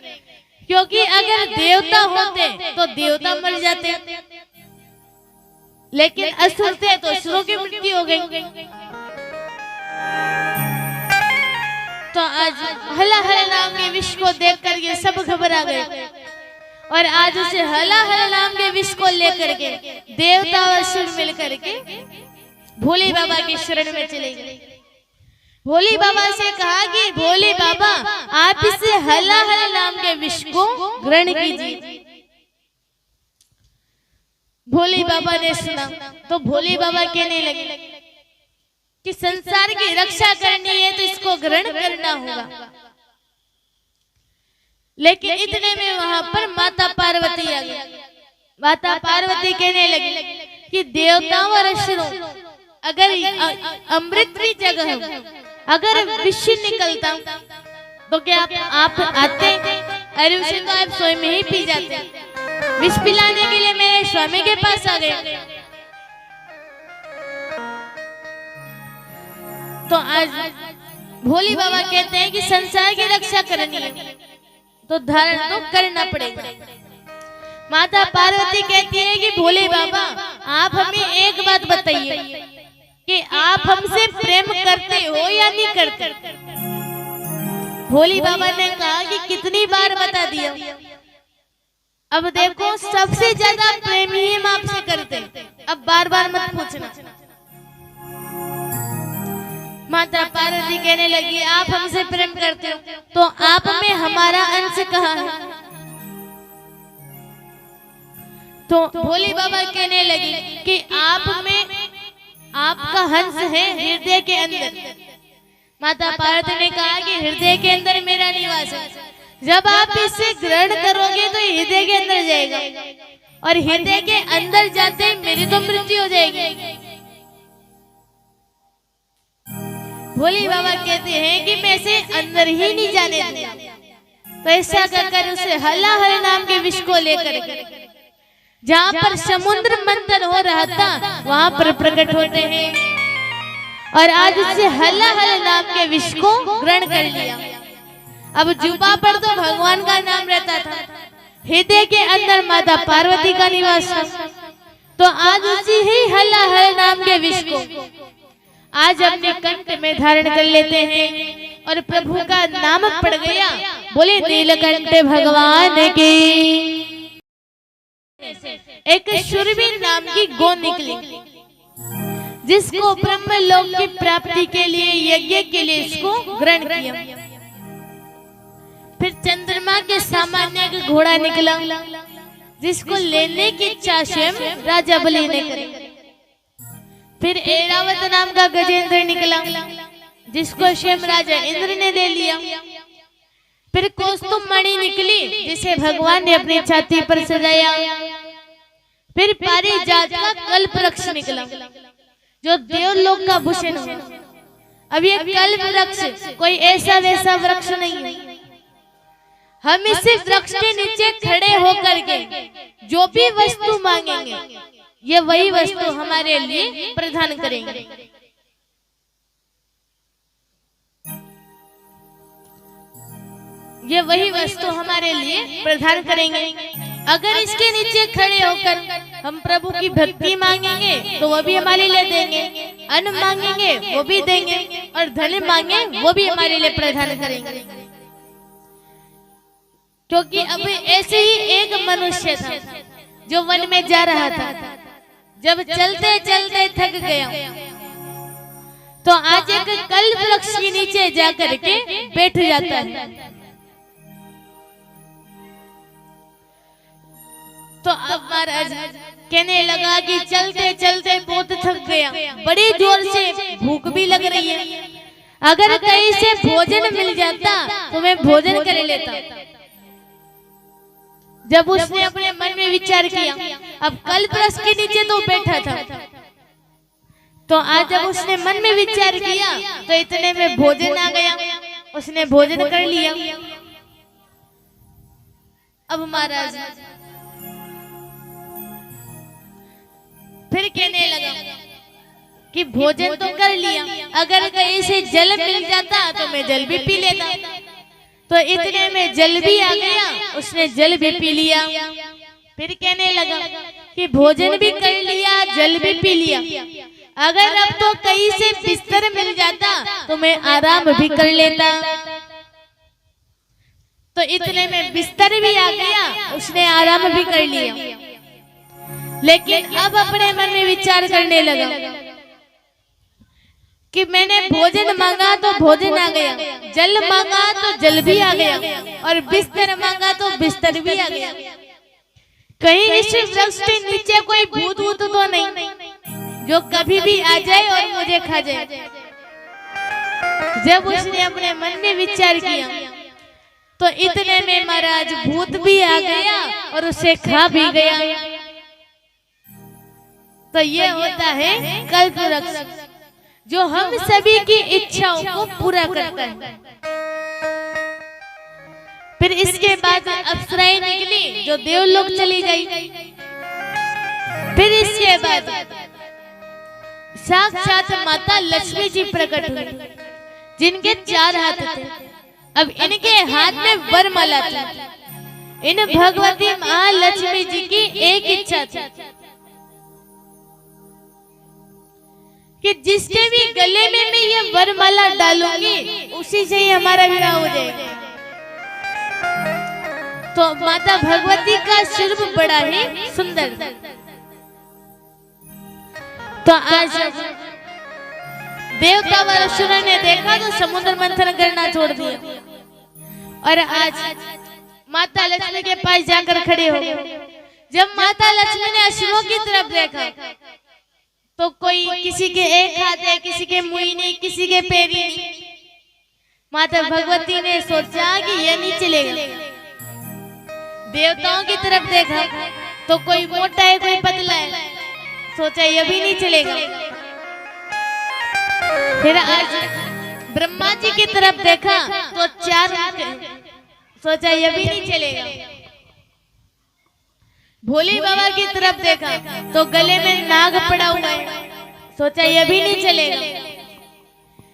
क्योंकि अगर देवता होते तो देवता मर जाते, लेकिन असुर थे तो असुरों की मृत्यु हो गई। तो आज हलाहल नाम के विष को देखकर ये सब घबरा गए और आज उसे हलाहल नाम के विष को लेकर के देवता और असुर मिलकर के भोले बाबा की शरण में चले गए। भोले बाबा से कहा कि भोले बाबा आप इस हलाहल नाम के विष को ग्रहण कीजिए। भोले बाबा ने सुना तो भोले बाबा कहने लगे कि संसार की रक्षा करनी है तो इसको ग्रहण करना होगा। लेकिन इतने में वहां पर माता पार्वती आ गई। माता पार्वती कहने लगी कि देवताओं और असुरों, अगर अमृत की जगह अगर विष निकलता तो क्या आप आते? अरे उसे तो आप स्वयं ही पी जाते। विष पिलाने के लिए मेरे स्वामी के पास आ गए। तो आज भोले बाबा कहते हैं कि संसार की रक्षा करनी है तो धारण तो करना पड़ेगा। माता पार्वती कहती है कि भोले बाबा आप हमें एक बात बताइए कि आप हमसे प्रेम करते हो या नहीं करते? भोले बाबा ने कहा कि कितनी बार बता दिया। अब देखो सबसे ज्यादा प्रेम ही हम आपसे करते, अब बार बार मत पूछना। माता पार्वती कहने लगी आप हमसे प्रेम करते हो तो आप में हमारा अंश कहाँ है? तो भोले बाबा कहने लगी कि आप में आपका हंस है हृदय के अंदर। माता पार्वती ने कहा कि हृदय के अंदर मेरा निवास है, जब आप इसे ग्रहण करोगे तो हृदय के अंदर जाएगा और हृदय के अंदर जाते मेरी तो मृत्यु हो जाएगी। भोले बाबा कहते हैं कि मैं इसे अंदर ही नहीं जाने दूंगा। तो ऐसा कहकर उसे हलाहल नाम के विष को लेकर जहाँ पर समुद्र मंथन हो रहा था वहां पर प्रकट होते हैं और आज उसे हलाहल नाम के विष को ग्रहण कर लिया। अब जुबा पर तो भगवान का नाम रहता था, हृदय के अंदर माता पार्वती का निवास था। तो आज उसी ही हलाहल नाम के विष को आज अपने कंठ में धारण कर लेते हैं और प्रभु का नाम पड़ गया। बोले नीलकंठ भगवान की। एक शूरवीर नाम की गौ निकली, जिसको ब्रह्म लोक की प्राप्ति के लिए यज्ञ के लिए इसको ग्रहण किया। फिर चंद्रमा के सामान्य एक घोड़ा निकला, जिसको लेने की इच्छा स्वयं राजा बलि ने करी। फिर ऐरावत नाम का गजेंद्र निकला, जिसको स्वयं राजा इंद्र ने ले लिया। फिर कौस्तुभ मणि निकली, जिसे भगवान ने अपनी छाती पर सजाया। फिर पारिजात का कल्प वृक्ष निकला, जो देवलोक का भूषण है। अब ये कल्प वृक्ष कोई ऐसा वैसा वृक्ष नहीं है। हम इस वृक्ष के नीचे खड़े होकर के जो भी वस्तु मांगेंगे ये वही वस्तु हमारे लिए प्रदान करेंगे। ये वही वस्तु हमारे लिए प्रदान करेंगे। अगर इसके नीचे खड़े होकर हम प्रभु की भक्ति मांगेंगे तो वो भी हमारे लिए देंगे, अन्न मांगेंगे वो भी देंगे, और धन मांगे वो भी हमारे लिए प्रदान करेंगे। क्योंकि अब ऐसे ही एक मनुष्य था जो वन में जा रहा था। जब चलते चलते थक गया तो आज एक कल्प वृक्ष के नीचे जाकर के बैठ जाता है। तो अब महाराज कहने लगा कि चलते चलते बहुत थक गया, बड़ी जोर से भूख भी लग रही है, अगर कहीं से भोजन मिल जाता तो मैं भोजन कर लेता। जब उसने अपने मन में विचार किया, अब कल्पवृक्ष के नीचे तो बैठा था, तो आज जब उसने मन में विचार किया तो इतने में भोजन आ गया, उसने भोजन कर लिया। अब महाराज फिर कहने लगा कि भोजन तो कर लिया, अगर कहीं से जल मिल जाता तो मैं जल भी पी लेता। तो इतने में जल भी आ गया, उसने जल भी पी लिया। फिर कहने लगा कि भोजन भी कर लिया, जल भी पी लिया, अगर अब तो कहीं से बिस्तर मिल जाता तो मैं आराम भी कर लेता। तो इतने में बिस्तर भी आ गया, उसने आराम भी कर लिया। लेकिन अब अपने मन में विचार करने लगा कि मैंने भोजन मांगा तो भोजन आ गया, जल मांगा तो जल भी आ गया, और बिस्तर मांगा तो बिस्तर भी आ गया। कहीं इस वृक्ष के नीचे कोई भूत वूत तो नहीं जो कभी भी आ जाए और मुझे खा जाए। जब उसने अपने मन में विचार किया तो इतने में महाराज भूत भी आ गया और उसे खा भी गया। तो ये होता है कल्पवृक्ष, जो हम सभी की इच्छाओं को पूरा करता है। फिर इसके बाद अप्सराएं निकली जो देवलोक चली गई। फिर इसके बाद साक्षात माता लक्ष्मी जी प्रकट हुई, जिनके 4 हाथ थे। अब इनके हाथ में वरमाला थी। इन भगवती महालक्ष्मी जी की एक इच्छा थी कि जिसके भी गले में मैं ये वरमाला डालूंगी उसी से ही हमारा विवाह हो जाएगा। तो माता भगवती का स्वरूप बड़ा ही सुंदर। तो आज देवता व असुरों ने देखा तो समुद्र मंथन करना छोड़ दिया, और आज माता लक्ष्मी के पास जाकर खड़े हो गए। जब माता लक्ष्मी ने असुरों की तरफ देखा तो कोई किसी के एक हाथ है, किसी के मुंह नहीं, किसी के पैर नहीं। माता भगवती ने सोचा कि ये नहीं चलेगा। देवताओं की तरफ देखा तो कोई मोटा है, कोई पतला है, सोचा ये भी नहीं चलेगा। फिर आज ब्रह्मा जी की तरफ देखा तो 4 हाथ है, सोचा ये भी नहीं चलेगा। भोले बाबा की तरफ देखा तो गले में नाग पड़ा हुआ है, सोचा ये भी नहीं चलेगा।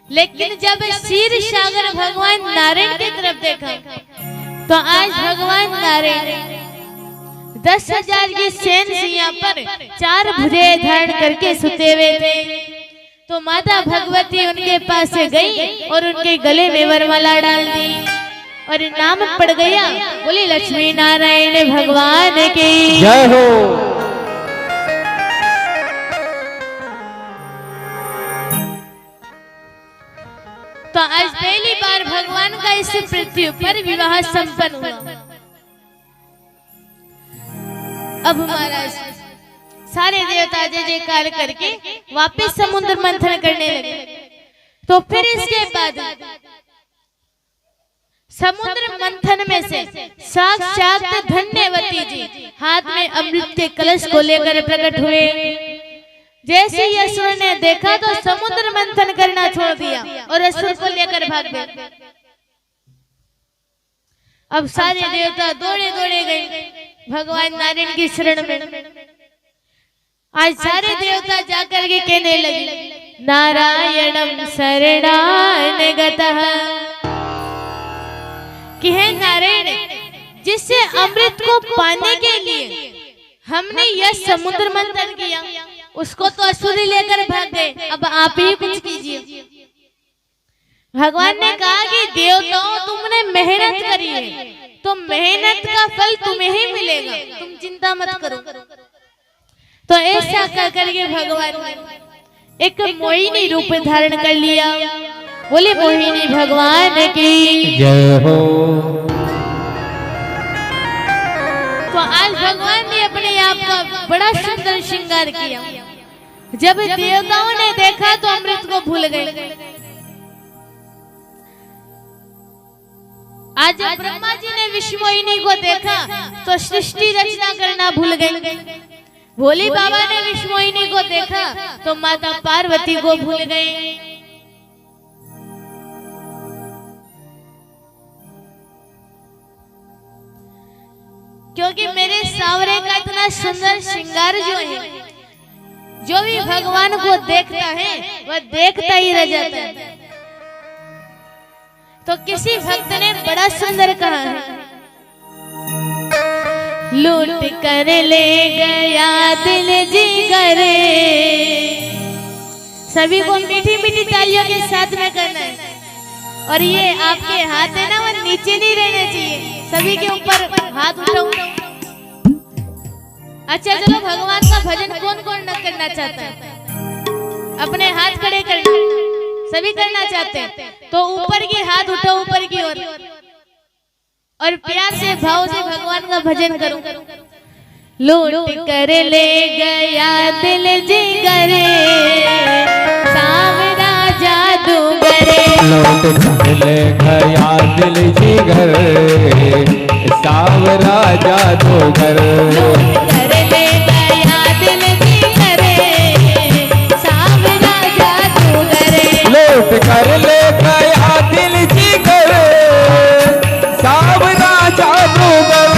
लेकिन जब क्षीर सागर भगवान नारायण की तरफ देखा तो आज भगवान नारायण 10,000 की सेन से यहाँ पर 4 भुजे धारण करके सुते हुए थे। तो माता भगवती उनके पास से गई और उनके गले में वरमाला डाल दी और नाम पड़ गया, बोली लक्ष्मी नारायण भगवान की जय हो। तो आज पहली बार भगवान का इस पृथ्वी पर विवाह संपन्न हुआ। अब महाराज सारे देवता जय जयकार करके वापस समुद्र मंथन करने लगे। तो फिर इसके बाद समुद्र मंथन में से साक्षात धन्यवती जी हाथ में अमृत के कलश को लेकर प्रकट हुए। जैसे ही असुर ने देखा तो समुद्र मंथन करना छोड़ दिया और असुर को लेकर भाग गए। अब सारे देवता दौड़े दौड़े गए भगवान नारायण की शरण में। आज सारे देवता जाकर के कहने लगे नारायणम शरणागतः कि हे नारायण, जिससे अमृत को पाने के लिए हमने यह समुद्र मंथन किया, उसको तो असुरी लेकर भाग गए, अब आप ही कुछ कीजिए। भगवान ने कहा कि देवताओं, तुमने मेहनत करी है तो मेहनत का फल तुम्हें ही मिलेगा, तुम चिंता मत करो। तो ऐसा कर करके भगवान ने एक मोहिनी रूप धारण कर लिया। बोले मोहिनी भगवान की जय हो। तो आज भगवान ने अपने आप का बड़ा सुंदर श्रृंगार किया। जब देवताओं ने देखा तो अमृत को भूल गए। आज जब ब्रह्मा जी ने विश्वमोहिनी को देखा तो सृष्टि रचना करना भूल गए। भोले बाबा ने विश्वमोहिनी को देखा तो माता पार्वती को भूल गए। क्योंकि मेरे सावरे का इतना सुंदर श्रृंगार जो है, जो भी भगवान को देखता है वह देखता ही रह जाता है। तो किसी भक्त ने बड़ा सुंदर कहा है, लूट कर ले गया दिल जिगर। सभी को मीठी मीठी तालियों के साथ में करना है। और ये आपके हाथ है ना, वो नीचे नहीं रहने चाहिए, सभी के ऊपर हाथ उठाओ। अच्छा चलो, भगवान का भजन कौन कौन न करना चाहता है? अपने हाथ खड़े करना, सभी करना चाहते हैं तो ऊपर के हाथ उठाओ, ऊपर की ओर, और प्यार से भाव से भगवान का भजन करो। लूट कर ले गया दिल जिगर, सावरा जादूगर। लूट कर ले गया दिल जिगर, सावरा जादूगर। लूट कर ले गया दिल जिगर, सावरा जादूगर। लूट कर ले गया दिल जिगर, सावरा जादूगर।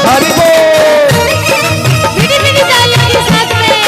हरि बोल। मीठी मीठी तालियों के साथ में।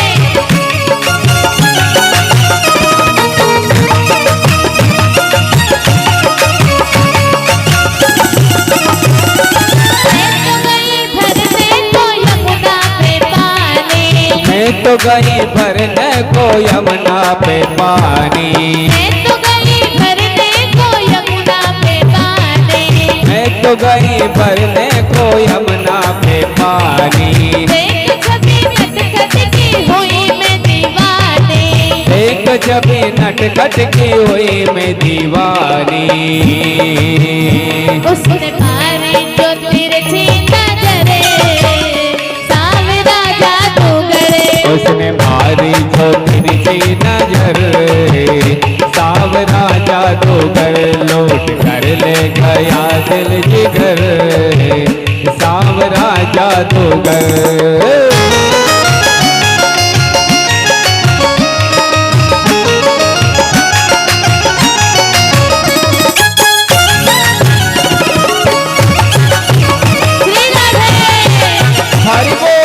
मैं तो गई भरने को यमुना पे पानी। मैं तो गई भरने को यमुना पे पानी। मैं तो गई भरने को यमुना पे पानी। देख छवि नटखट की हुई मैं दीवानी। देख छवि नटखट की हुई मैं दीवानी। उसने मारी जो तिरछी नजरे, सावरा जादूगर। उसने मारी जो तिरछी नजर, सावरा जादूगर। लूट कर ले गया दिल जिगर, सावरा जादूगर। श्री राधे। हरि बोल।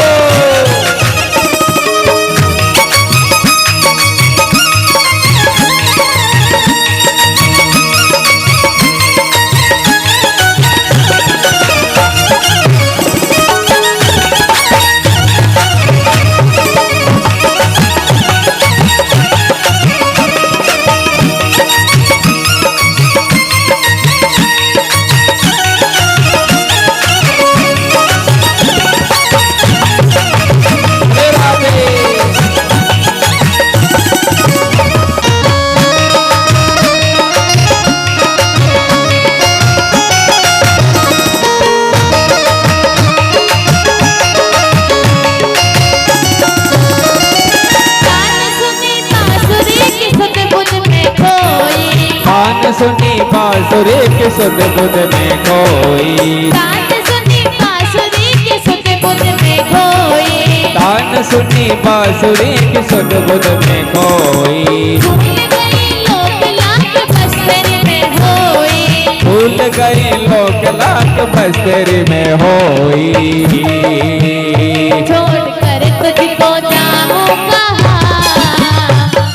सुनी बांसुरी की सुध बुध में खोई। तान सुनी बांसुरी की सुध बुध में खोई। तान सुनी बांसुरी की सुध बुध में खोई। भूल गई लोक लाक बस तेरे में होई। भूल गई लोक लाख बस्तरी में होई। छोड़ कर तुझको जाऊं कहाँ,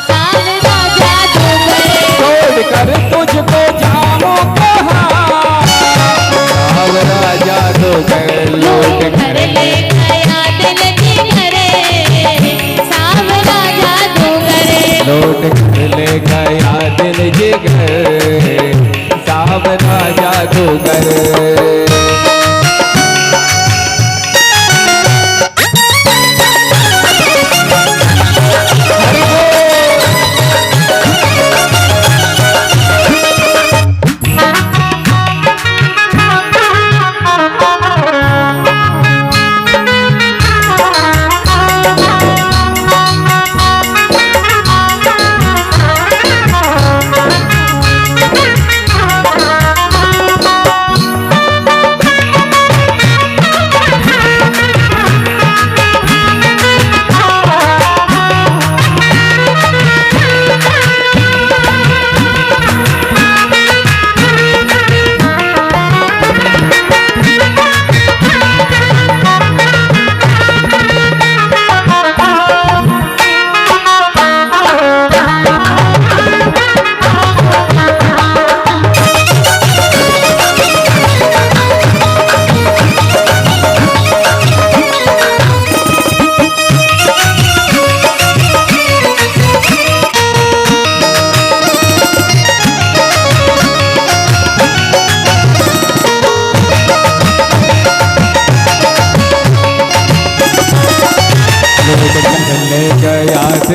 सावरा जादूगर। छोड़ कर तुझको जाऊं कहाँ, सावरा जादूगर। लूट कर ले गया दिल जिगरे, सावरा जादूगर। लौट कर ले गया दिल जिगर, सावरा जादूगर।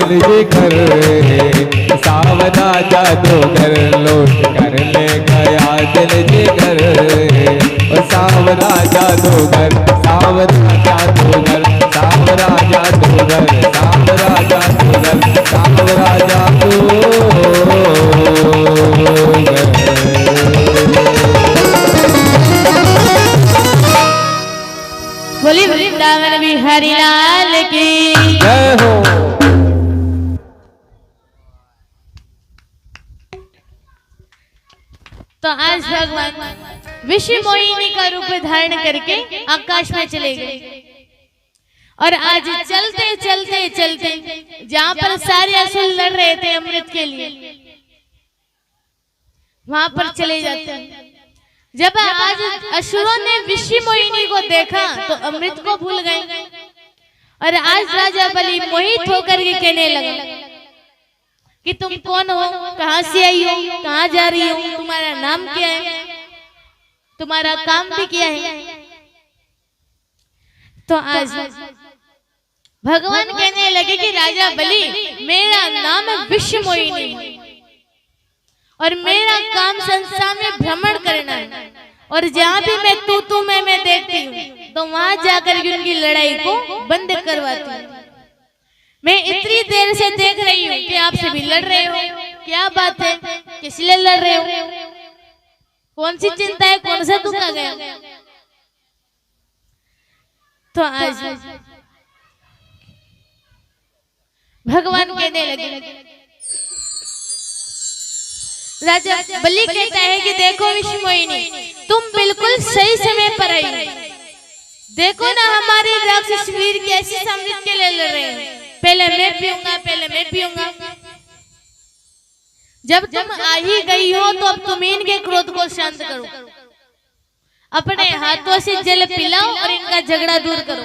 दिल जिगर, सावरा जादूगर। लौट कर ले गया दिल जिगर, सावरा जादूगर। सावरा जादूगर, सावरा जादूगर, सावरा जादूगर, सावरा जादूगर। बोली वृंदावन बिहारी लाल की जय हो। तो आज भगवान विश्व मोहिनी का रूप धारण करके आकाश में चले गए और आज चलते चलते चलते जहां पर सारे असुर लड़ रहे थे अमृत के लिए, वहां पर चले जाते हैं। जब आज असुरों ने विश्व मोहिनी को देखा तो अमृत को भूल गए और आज राजा बलि मोहित होकर के कहने लगा कि तुम कौन हो, कहां से आई हो, कहां जा रही हो, तुम्हारा नाम क्या है, तुम्हारा काम भी क्या है। तो आज भगवान कहने लगे कि राजा बलि, मेरा नाम है विश्व मोहिनी और मेरा काम संसार में भ्रमण करना है और जहां भी मैं तू मैं देखती हूँ तो वहां जाकर के उनकी लड़ाई को बंद करवाती हूँ। मैं इतनी देर से देख रही हूँ कि आप सभी लड़ रहे हो, क्या बात है, किस लिए लड़ रहे हो, कौन सी चिंता है, कौन सा दुख आ गया। तो आज भगवान कहने लगे, राजा बलि कहता है कि देखो विश्व मोहिनी, तुम बिल्कुल सही समय पर आई। देखो ना हमारे राक्षस वीर कैसे अमृत के लिए लड़ रहे हैं, पहले मैं पीऊंगा, पहले मैं पीऊंगा। जब तुम आ ही गई हो तो अब तुम इनके क्रोध को शांत करो, अपने हाथों से जल पिलाओ और इनका झगड़ा दूर करो।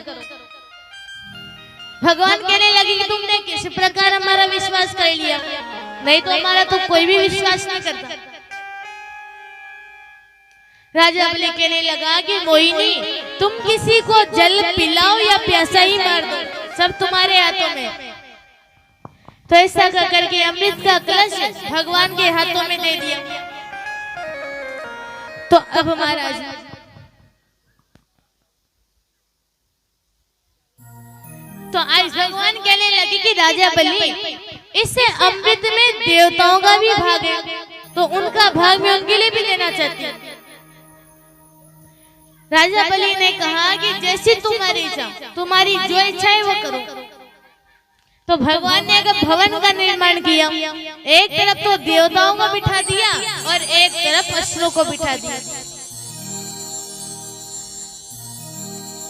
भगवान कहने लगे कि तुमने किस प्रकार हमारा विश्वास कर लिया, नहीं तो हमारा तो कोई भी विश्वास नहीं करता। राजा बलि कहने लगा कि मोहिनी, तुम किसी को जल पिलाओ या प्यासा ही मार दो, सब तुम्हारे हाथों में। तो ऐसा करके अमृत का कलश भगवान के हाथों में दे दिया। तो अब महाराज तो आज भगवान कहने लगे कि राजा बलि, इससे अमृत में देवताओं का भी भाग है, तो उनका भाग मैं उनके लिए भी देना चाहती हूँ। राजा बलि ने कहा कि जैसी तुम्हारी इच्छा, तुम्हारी जो इच्छा है वो करो। तो भगवान ने अगर भवन का निर्माण किया, एक तरफ तो देवताओं को बिठा दिया और एक तरफ असुरों को बिठा दिया।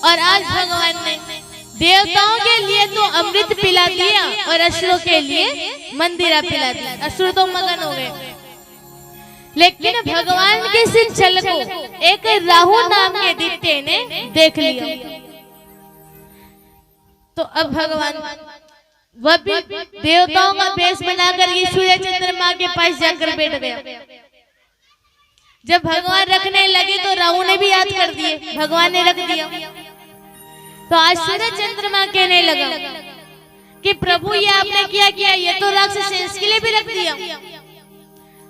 और आज भगवान ने देवताओं के लिए तो अमृत पिला दिया और असुरों के लिए मंदिरा पिला दिया। असुर तो मगन हो गए, लेकिन भगवान के इस छल को एक राहु नाम के दैत्य ने देख लिया। तो अब भगवान वह भी देवताओं का वेश बनाकर ये सूर्य चंद्रमा के पास जाकर बैठ गया। जब भगवान रखने लगे तो राहु ने भी याद कर दिए, भगवान ने रख दिया। तो आज सूर्य चंद्रमा कहने लगा कि प्रभु ये आपने क्या किया, ये तो राक्षस इसके लिए भी रख दिया।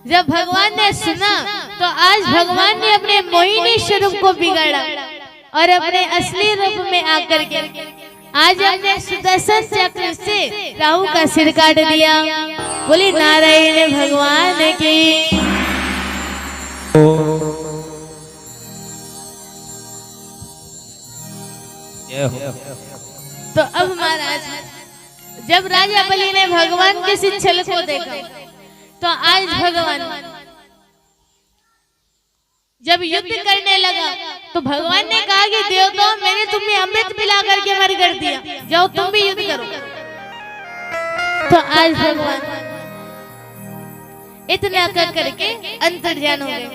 जब भगवान ने सुना तो आज भगवान ने अपने मोहिनी स्वरूप को बिगाड़ा और अपने असली रूप में आकर के आज हमने सुदर्शन चक्र से राहु का सिर काट दिया। बोली नारायण भगवान की। तो अब महाराज जब राजा बलि ने भगवान के इस छल को देखा तो आज भगवान जब युद्ध करने लगा तो भगवान ने कहा कि देवताओं मैंने तुम्हें अमृत पिला करके मर कर दिया, जाओ तुम भी युद्ध करो। तो आज भगवान इतना कर करके अंतर्ध्यान हो गए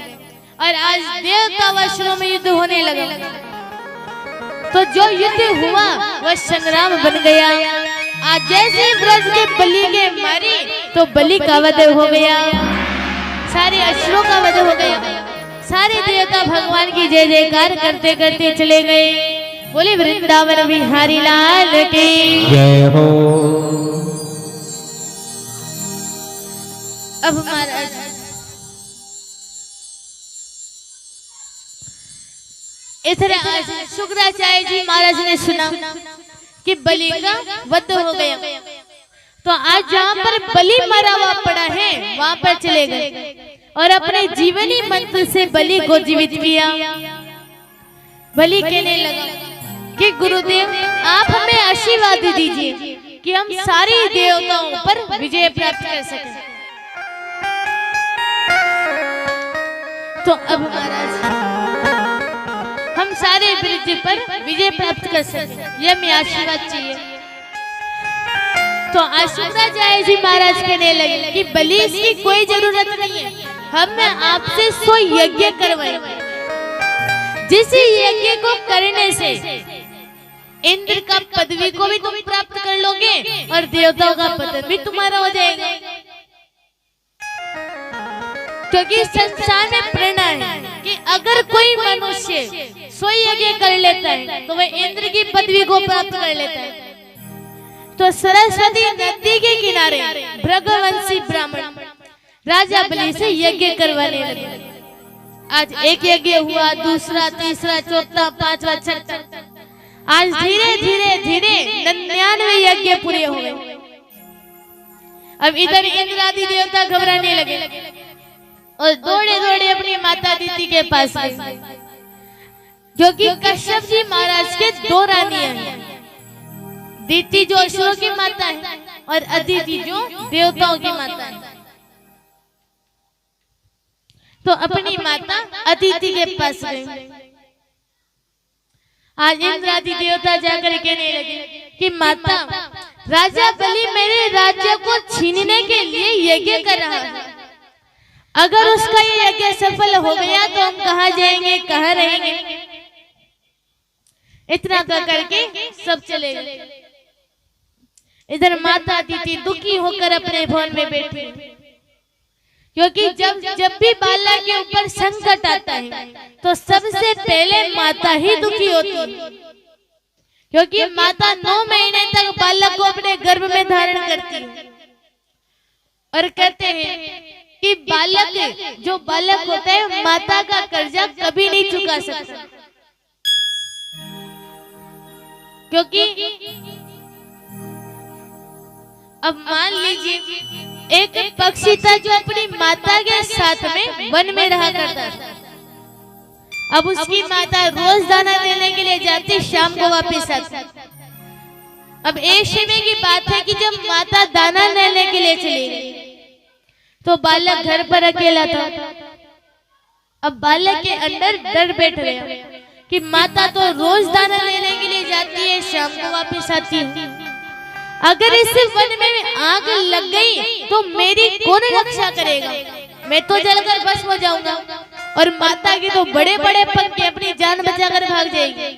और आज देवता व असुरों में युद्ध होने लगा। तो जो युद्ध हुआ वह संग्राम बन गया। आज जैसे ब्रज के बलि के मारे तो बलि का वध हो गया, सारे असुरों का वध हो गया। सारे देवता भगवान की जय जयकार करते करते चले गए। बोले वृंदावन बिहारी लाल की जय हो। अब महाराज इधर आज शुक्राचार्य जी महाराज ने सुना कि बलि का वध हो गया। तो आज जहाँ पर बलि मरा हुआ पड़ा है वहां पर चले गए और अपने जीवनी मंत्र से बलि को जीवित किया। बलि कहने लगा कि गुरुदेव आप हमें आशीर्वाद दीजिए कि हम सारी देवताओं पर विजय प्राप्त कर सकें। तो अब महाराज हम सारे ब्रज पर विजय प्राप्त कर सकें, यह मैं आशीर्वाद चाहिए। तो शुक्राचार्य जी महाराज कहने लगे कि बलि की कोई जरूरत नहीं है, हम आपसे 100 यज्ञ करवाएं। जिस यज्ञ को करने से इंद्र का पदवी को भी तुम प्राप्त कर लोगे और देवताओं का पद भी तुम्हारा हो जाएगा। क्योंकि संसार में प्रेरणा है कि अगर कोई मनुष्य 100 यज्ञ कर लेता है तो वह इंद्र की पदवी को प्राप्त कर लेता है। तो सरस्वती नदी के किनारे भृगुवंशी ब्राह्मण राजा बलि से यज्ञ करवाने लगे। आज एक यज्ञ हुआ, दूसरा, तीसरा, चौथा, पांचवा, छठा। आज धीरे धीरे धीरे 99 यज्ञ पूरे हो गए। अब इधर इंद्र आदि देवता घबराने लगे और दौड़े दौड़े अपनी माता अदिति के पास गए, क्योंकि कश्यप जी महाराज के 2 रानियां हैं। दिति जो असुरों की माता है और अदिति जो देवताओं की माता है। तो अपनी माता अदिति के पास गए। आज इंद्र आदि देवता जाकर कहने लगे कि माता राजा बलि मेरे राज्य को छीनने के लिए यज्ञ कर रहा है। अगर उसका ये यज्ञ सफल हो गया तो हम कहाँ जाएंगे, कहाँ रहेंगे। इतना करके सब चले गए। इधर माता अदिति दुखी होकर अपने भवन में बैठी, क्योंकि जब भी बालक के ऊपर संकट आता है तो सबसे पहले माता ही दुखी होती है। क्योंकि माता 9 महीने तक बालक को अपने गर्भ में धारण करती है और कहते हैं कि बालक जो बालक होता है माता का कर्जा कभी नहीं चुका सकता। क्योंकि अब मान लीजिए एक पक्षी था जो अपनी माता के साथ में वन में रहा करता था। अब उसकी माता रोज दाना देने के लिए जाती, शाम को वापस आती। अब एक समय की बात है कि जब माता दाना लेने के लिए चली गई तो बालक घर पर अकेला था। अब बालक के अंदर डर बैठ गया कि माता तो रोज दाना लेने के लिए जाती है, शाम को वापस आती है। अगर इस वन में आग लग गई तो मेरी कौन रक्षा करेगा? मैं तो जलकर भस्म हो जाऊंगा और माता की तो बड़े बड़े पंख अपनी जान बचाकर भाग जाएगी।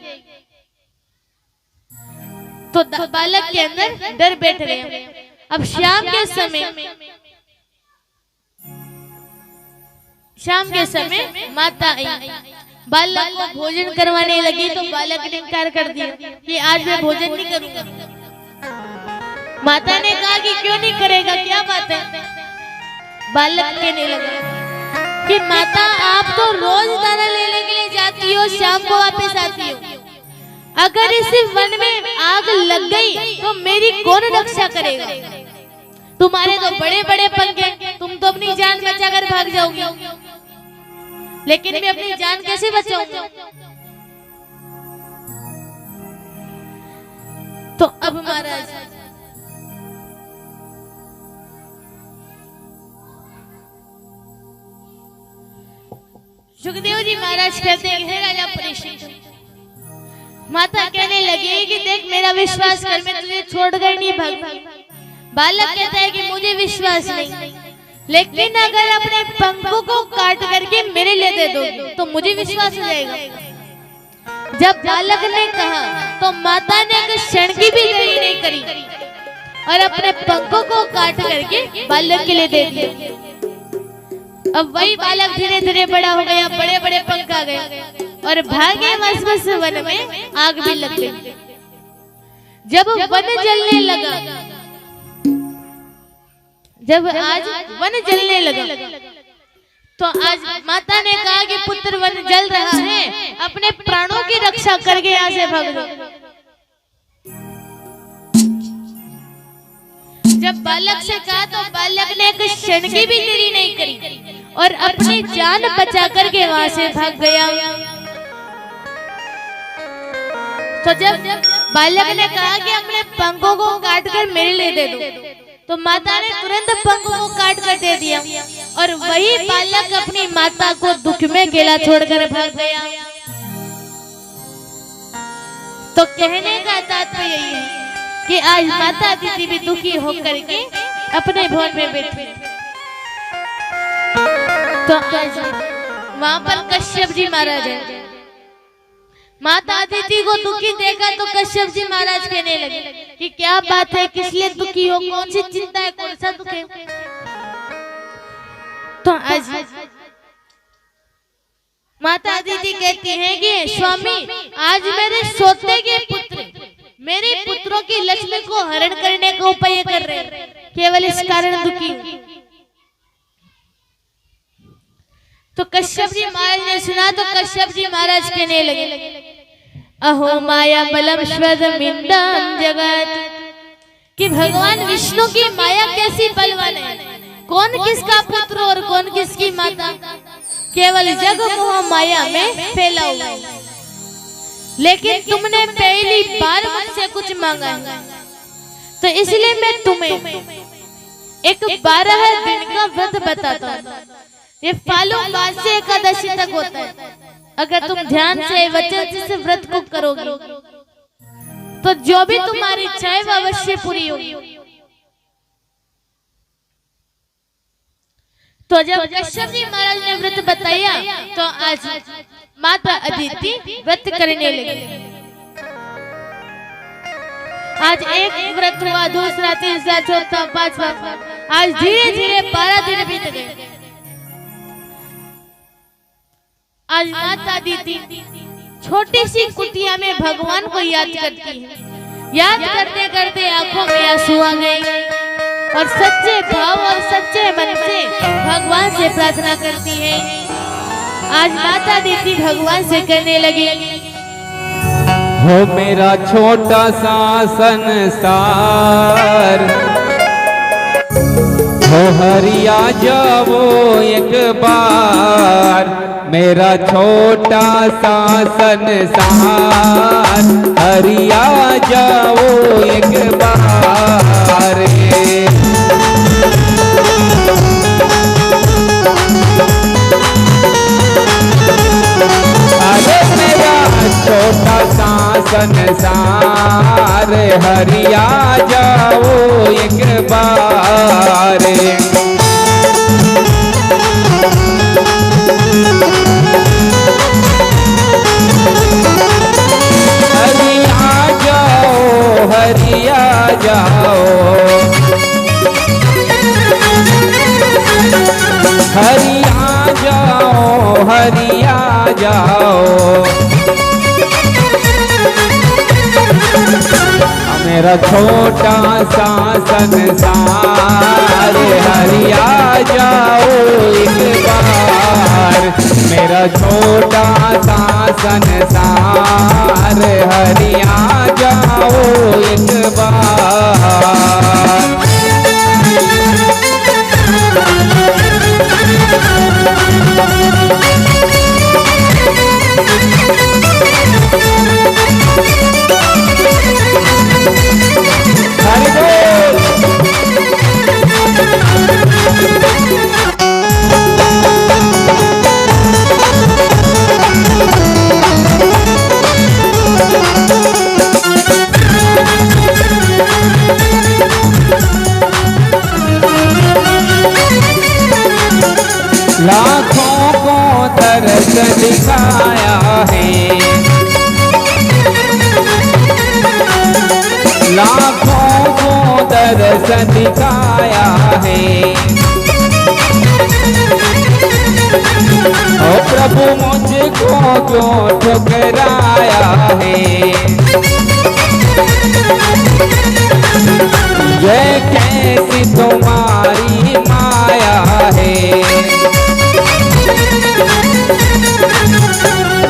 तो बालक के अंदर डर बैठ गया। अब शाम के समय माता आई, बालक को भोजन करवाने लगी तो बालक ने इनकार कर दिया कि आज मैं भोजन नहीं करूंगा। माता ने कहा कि क्यों नहीं करेगा, क्या बात है? बालक कहने लगा कि माता आप तो रोज दाना लेने के लिए जाती हो, शाम को वापस आती हो। अगर इस वन में आग लग गई तो मेरी कौन रक्षा करेगा? तुम्हारे तो बड़े बड़े पंख हैं, तुम तो अपनी जान बचाकर भाग जाओगे, लेकिन मैं अपनी जान कैसे बचाऊंगा? तो अब महाराज सुखदेव जी महाराज कहते हैं, राजा परीक्षित, माता कहने लगी कि देख मेरा विश्वास कर, मैं तुझे छोड़कर नहीं भागूंगी। बालक कहता है कि मुझे विश्वास नहीं, लेकिन अगर अपने पंखों को काट करके मेरे लिए दे दो तो मुझे विश्वास हो जाएगा। जब बालक ने कहा तो माता ने एक क्षण की भी देरी नहीं करी और अपने पंखों को काट करके बालक के लिए दे दिया। अब वही बालक धीरे धीरे बड़ा हो गया, बड़े बड़े पंख आ गए और भागे मस वन में आग भी लग गई। जब वन जलने लगा, जब आज वन जलने लगा तो आज माता ने कहा कि पुत्र वन जल रहा है, अपने प्राणों की रक्षा करके यहाँ से भाग जाओ। जब बालक से कहा तो बालक ने एक क्षण की भी देरी नहीं करी और अपनी जान बचा करके वहां से भाग गया। तो जब बालक ने कहा कि अपने पंखों को काट कर मेरे लिए दे दो तो माता ने तुरंत पंखों को काट कर दे दिया और वही बालक अपनी माता को दुख में अकेला छोड़कर भाग गया। तो कहने का तात्पर्य यही है कि आज माता दीदी भी दुखी होकर के अपने भवन में बैठी। तो आज वहां पर कश्यप जी महाराज है। माता अदिति को दुखी देखा तो कश्यप जी महाराज कहने लगे कि क्या बात है, किस लिए दुखी हो, कौन सी चिंता है, कौन सा दुख है? तो आज माता अदिति कहती हैं कि स्वामी आज मेरे सोते के पुत्र मेरे पुत्रों की लक्ष्मी को हरण करने का उपाय कर रहे हैं, केवल इस कारण दुखी। तो कश्यप जी महाराज ने सुना तो कश्यप जी महाराज कहने लगे अहो माया बलम स्वदमिंदं जगत, कि भगवान विष्णु की माया कैसी बलवान है, कौन किसका पुत्र और कौन किसकी माता, केवल जग मोह माया में फैला हुआ है। लेकिन तुमने पहली बार मुझसे कुछ मांगा है तो इसलिए मैं तुम्हें एक 12 दिन का व्रत बताता हूँ। ये फाल्गुन मास से एकादशी तक होता है। अगर तुम ध्यान से वचन से व्रत को करोगे तो जो भी तुम्हारी इच्छा है वो अवश्य पूरी होगी। तो जब कश्यप जी महाराज ने व्रत बताया तो आज माता अदिति व्रत करने लगी। आज एक व्रत हुआ, दूसरा, तीसरा, चौथा, पांचवा, आज धीरे धीरे 12 दिन बीत गए। आज माता अदिति छोटी सी कुटिया में भगवान को याद करती है। याद करते करते आंखों में आंसू आ गए और सच्चे भाव और सच्चे मन से भगवान से प्रार्थना करती है। आज माता अदिति भगवान से कहने लगी हो मेरा छोटा सा संसार, हो हरिया जाओ एक बार, मेरा छोटा सा संसार हरिया जाओ एक बार। अरे मेरा संसार, हरिया जाओ एक बार। हरिया जाओ, हरिया जाओ, हरिया जाओ, हरिया जाओ। मेरा छोटा सा संसार, हरिया जाओ एक बार। मेरा छोटा सा संसार, हरिया जाओ एक बार। लाखों को दर्द दिखाया है, लाखों को दर्द दिखाया है। ओ प्रभु मुझको क्यों ठुकराया है। ये कैसी तुम्हारी माया है।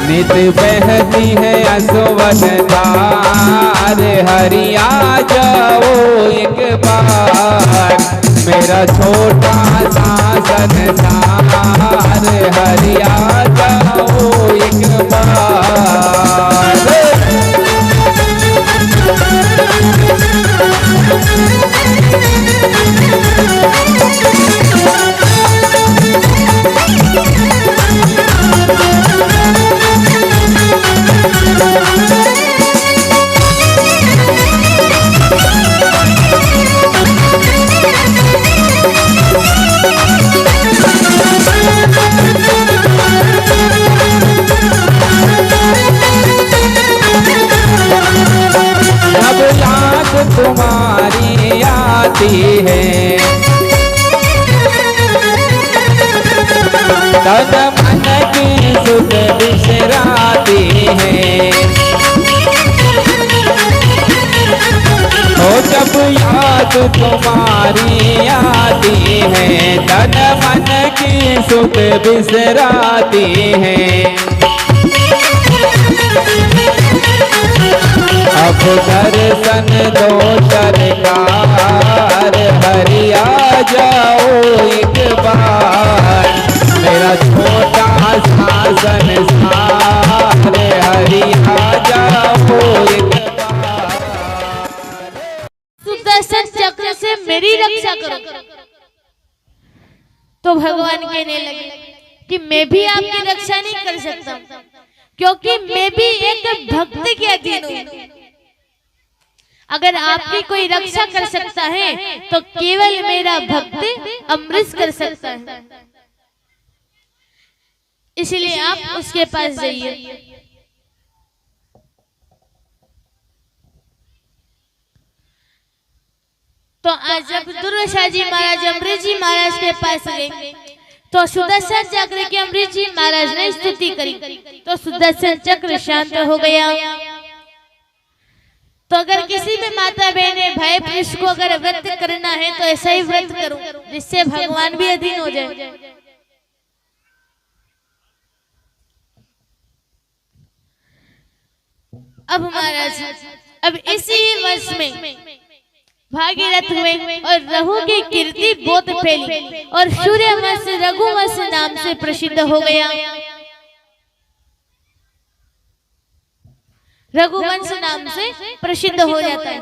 नित बहती है असवन धार, हरिया जाओ एक बार। मेरा छोटा सा संसार, हरिया जाओ एक बार। जब याद तुम्हारी आती है, तन मन की सुध बिसराती है। ओ जब याद तुम्हारी आती है, तन मन की सुध बिसराती है। अब दर्शन दो सरकार, हरिया जाओ एक बार। मेरा छोटा सा संसार, हरिया जाओ एक बार। सुदर्शन चक्र से मेरी रक्षा करो। तो भगवान कहने लगे कि मैं भी आपकी रक्षा नहीं कर सकता, क्योंकि मैं भी एक भक्त के अधीन हूँ। अगर आपकी कोई रक्षा कर सकता है तो केवल मेरा भक्त अमृत कर सकता है। इसलिए आप उसके पास जाइए। तो आज जब दुर्वासा जी महाराज अमृत जी महाराज के पास गए तो सुदर्शन चक्र के अमृत जी महाराज ने स्तुति करी, तो सुदर्शन चक्र शांत हो गया। तो अगर किसी भी माता बहन भाई पुरुष को अगर व्रत करना है तो ऐसा ही व्रत करो जिससे भगवान भी अधीन हो जाए। अब महाराज अब इसी वर्ष में भागीरथ हुए और रघु की कीर्ति बहुत फैली और सूर्यवंश रघुवंश नाम से प्रसिद्ध हो गया। रघुवंश नाम से प्रसिद्ध हो जाता है।